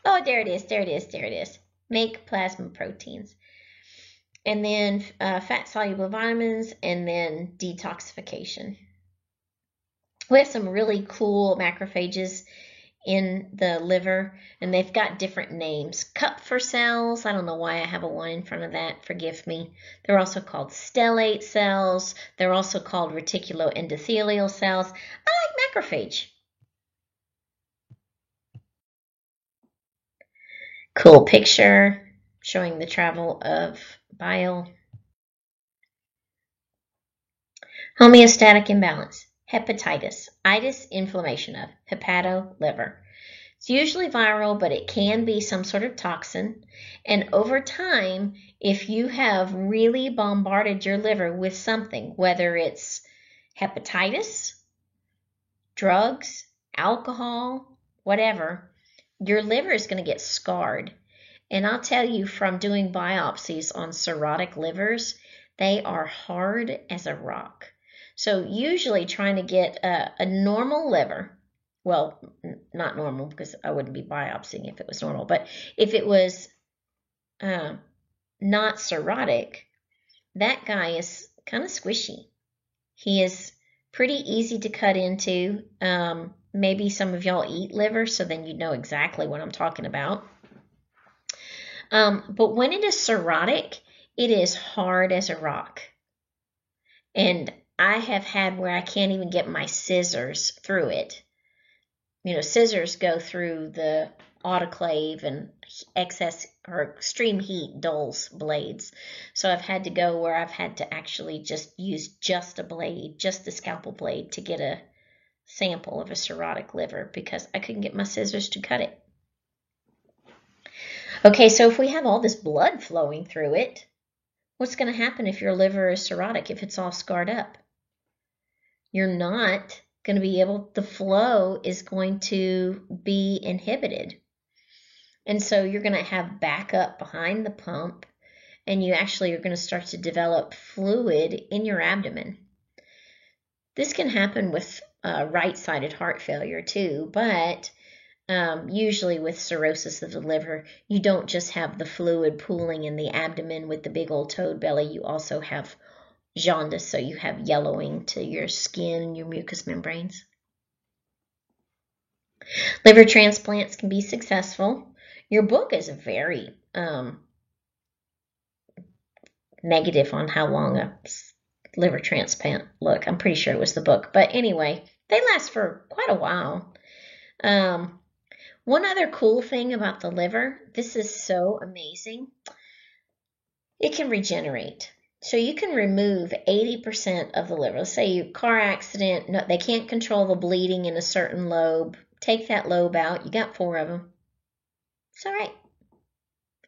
A: Oh, there it is, there it is, there it is. Make plasma proteins. And then fat-soluble vitamins, and then detoxification. We have some really cool macrophages in the liver, and they've got different names. Kupffer cells, I don't know why I have a 1 in front of that, forgive me. They're also called stellate cells. They're also called reticuloendothelial cells. I like macrophage. Cool picture showing the travel of bile. Homeostatic imbalance. Hepatitis, itis, inflammation of, hepatoliver. It's usually viral, but it can be some sort of toxin. And over time, if you have really bombarded your liver with something, whether it's hepatitis, drugs, alcohol, whatever, your liver is going to get scarred. And I'll tell you from doing biopsies on cirrhotic livers, they are hard as a rock. So usually trying to get a normal liver, well, not normal because I wouldn't be biopsying if it was normal, but if it was not cirrhotic, that guy is kind of squishy. He is pretty easy to cut into. Maybe some of y'all eat liver, so then you know exactly what I'm talking about. But when it is cirrhotic, it is hard as a rock. And I have had where I can't even get my scissors through it. scissors go through the autoclave and excess or extreme heat dulls blades. So I've had to go where I've had to actually just use just a blade, just the scalpel blade to get a sample of a cirrhotic liver because I couldn't get my scissors to cut it. Okay, so if we have all this blood flowing through it, what's going to happen if your liver is cirrhotic, if it's all scarred up? You're not going to be able, the flow is going to be inhibited. And so you're going to have backup behind the pump, and you actually are going to start to develop fluid in your abdomen. This can happen with right-sided heart failure too, but usually with cirrhosis of the liver, you don't just have the fluid pooling in the abdomen with the big old toad belly, you also have jaundice, so you have yellowing to your skin and your mucous membranes. Liver transplants can be successful. Your book is very negative on how long a liver transplant look. I'm pretty sure it was the book. But anyway, they last for quite a while. One other cool thing about the liver, this is so amazing, it can regenerate. So you can remove 80% of the liver. Let's say you car accident, no, they can't control the bleeding in a certain lobe. Take that lobe out. You got 4 of them. It's all right.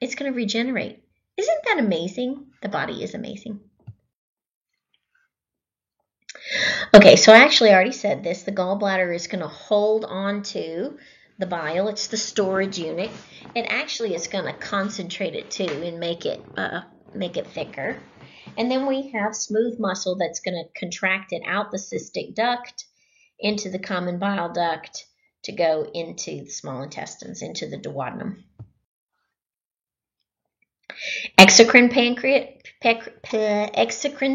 A: It's going to regenerate. Isn't that amazing? The body is amazing. Okay, so I actually already said this. The gallbladder is going to hold on to the bile. It's the storage unit. It actually is going to concentrate it too and make it thicker. And then we have smooth muscle that's going to contract it out the cystic duct into the common bile duct to go into the small intestines, into the duodenum. Exocrine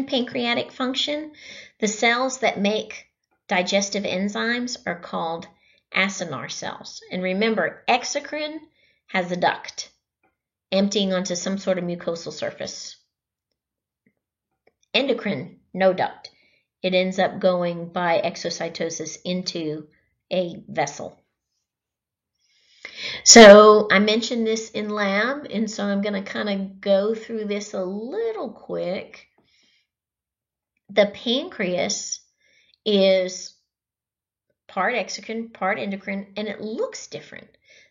A: pancreatic function. The cells that make digestive enzymes are called acinar cells. And remember, exocrine has a duct emptying onto some sort of mucosal surface. Endocrine, no duct. It ends up going by exocytosis into a vessel. So I mentioned this in lab, and so I'm going to kind of go through this a little quick. The pancreas is part exocrine, part endocrine, and it looks different.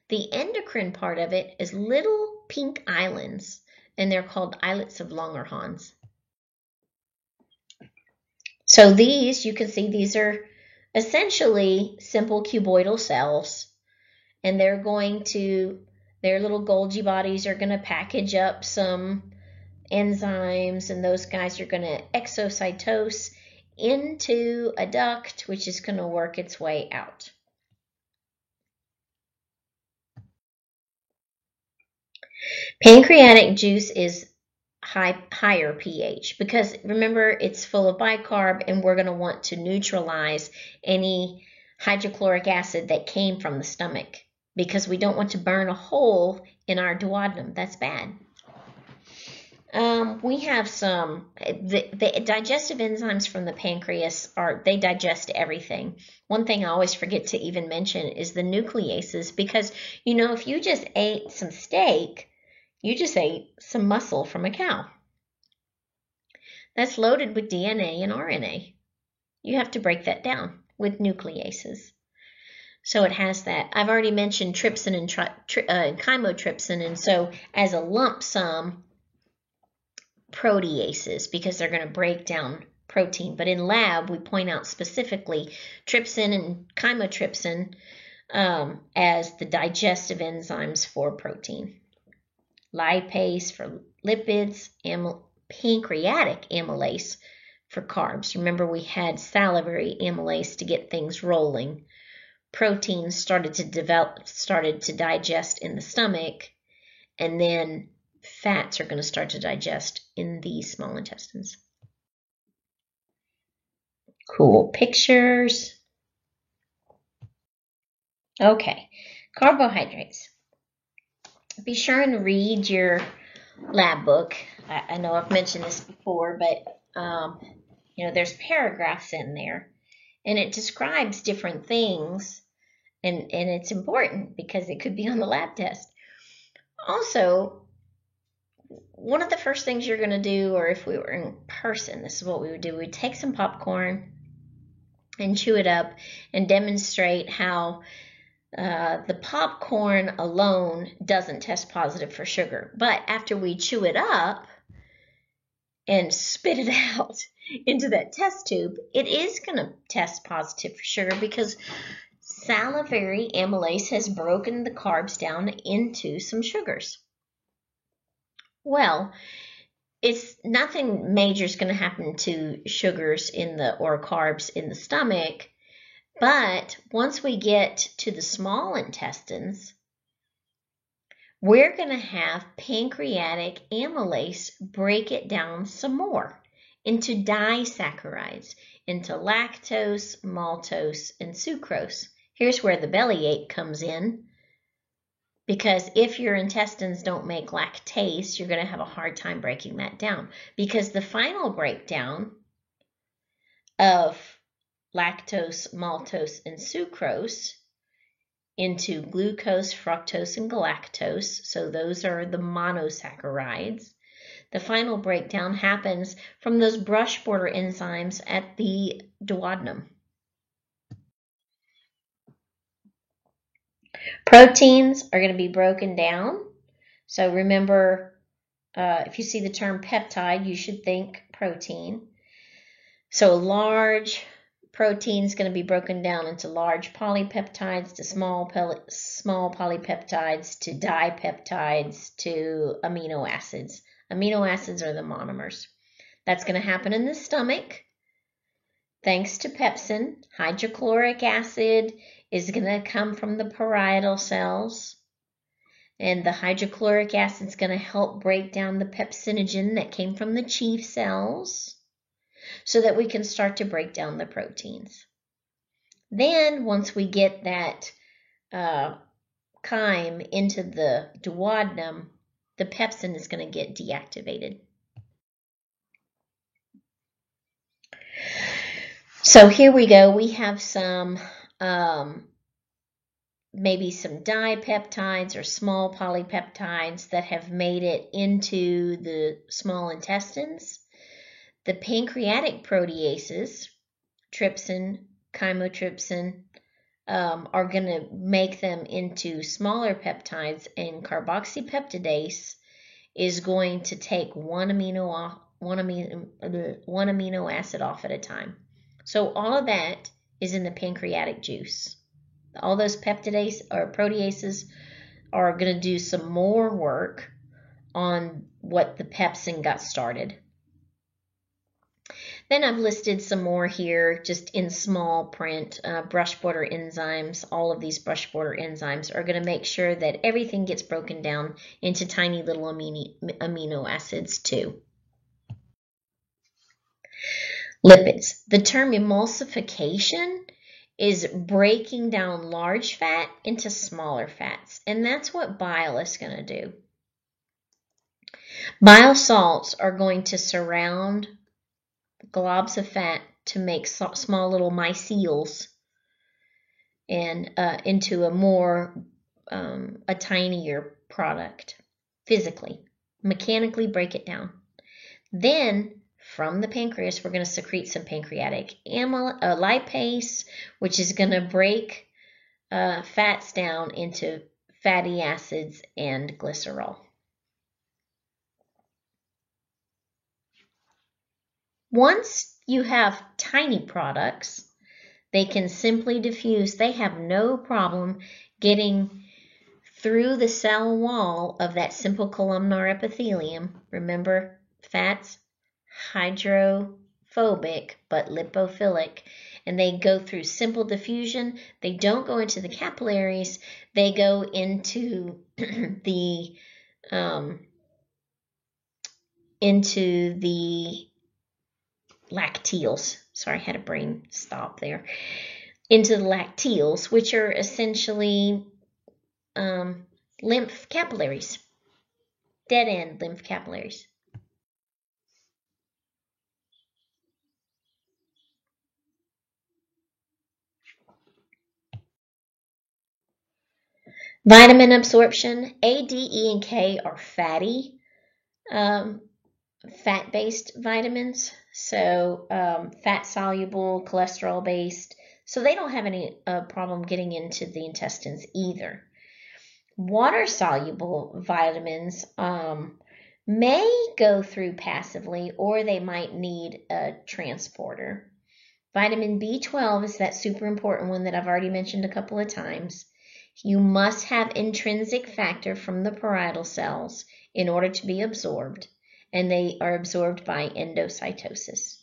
A: The endocrine part of it is little pink islands, and they're called islets of Langerhans. So these, you can see, these are essentially simple cuboidal cells, and they're going to, their little Golgi bodies are going to package up some enzymes, and those guys are going to exocytose into a duct, which is going to work its way out. Pancreatic juice is higher pH because remember, it's full of bicarb, and we're going to want to neutralize any hydrochloric acid that came from the stomach because we don't want to burn a hole in our duodenum. That's bad. We have some, the digestive enzymes from the pancreas they digest everything. One thing I always forget to even mention is the nucleases because, if you just ate some steak, you just ate some muscle from a cow. That's loaded with DNA and RNA. You have to break that down with nucleases. So it has that. I've already mentioned trypsin and chymotrypsin, and so as a lump sum, proteases because they're going to break down protein. But in lab, we point out specifically trypsin and chymotrypsin as the digestive enzymes for protein. Lipase for lipids, pancreatic amylase for carbs. Remember, we had salivary amylase to get things rolling. Proteins started to digest in the stomach, and then fats are going to start to digest in the small intestines. Cool pictures. Okay, carbohydrates. Be sure and read your lab book. I know I've mentioned this before, but there's paragraphs in there, and it describes different things. And it's important because it could be on the lab test. Also, one of the first things you're going to do, or if we were in person, this is what we would do. We'd take some popcorn and chew it up and demonstrate how the popcorn alone doesn't test positive for sugar. But after we chew it up and spit it out into that test tube, it is going to test positive for sugar because salivary amylase has broken the carbs down into some sugars. Well, it's nothing major is going to happen to sugars or carbs in the stomach, but once we get to the small intestines, we're going to have pancreatic amylase break it down some more into disaccharides, into lactose, maltose, and sucrose. Here's where the bellyache comes in, because if your intestines don't make lactase, you're going to have a hard time breaking that down, because the final breakdown of lactose, maltose, and sucrose into glucose, fructose, and galactose, so those are the monosaccharides. The final breakdown happens from those brush border enzymes at the duodenum. Proteins are going to be broken down. So remember, if you see the term peptide, you should think protein. So a large protein is going to be broken down into large polypeptides, to small polypeptides, to dipeptides, to amino acids. Amino acids are the monomers. That's going to happen in the stomach. Thanks to pepsin, hydrochloric acid is going to come from the parietal cells. And the hydrochloric acid is going to help break down the pepsinogen that came from the chief cells, so that we can start to break down the proteins. Then once we get that chyme into the duodenum, the pepsin is going to get deactivated. So here we go. We have some maybe some dipeptides or small polypeptides that have made it into the small intestines. The pancreatic proteases, trypsin, chymotrypsin, are going to make them into smaller peptides, and carboxypeptidase is going to take one amino acid off at a time. So all of that is in the pancreatic juice. All those peptidase or proteases are going to do some more work on what the pepsin got started. Then I've listed some more here just in small print. Brush border enzymes, all of these brush border enzymes are going to make sure that everything gets broken down into tiny little amino acids too. Lipids. The term emulsification is breaking down large fat into smaller fats, and that's what bile is going to do. Bile salts are going to surround globs of fat to make small little micelles and into a tinier product physically. Mechanically break it down. Then from the pancreas, we're going to secrete some pancreatic lipase, which is going to break fats down into fatty acids and glycerol. Once you have tiny products, they can simply diffuse. They have no problem getting through the cell wall of that simple columnar epithelium. Remember, fats, hydrophobic but lipophilic, and they go through simple diffusion. They don't go into the capillaries. They go into the lacteals. Sorry, I had a brain stop there. Into the lacteals, which are essentially lymph capillaries, dead end lymph capillaries. Vitamin absorption. A, D, E, and K are fatty, fat-based vitamins. So fat-soluble, cholesterol-based. So they don't have any problem getting into the intestines either. Water-soluble vitamins may go through passively, or they might need a transporter. Vitamin B12 is that super important one that I've already mentioned a couple of times. You must have intrinsic factor from the parietal cells in order to be absorbed, and they are absorbed by endocytosis.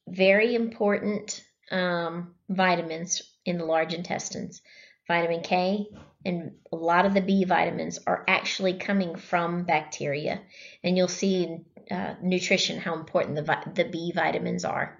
A: Very important vitamins in the large intestines. Vitamin K and a lot of the B vitamins are actually coming from bacteria, and you'll see in nutrition how important the B vitamins are.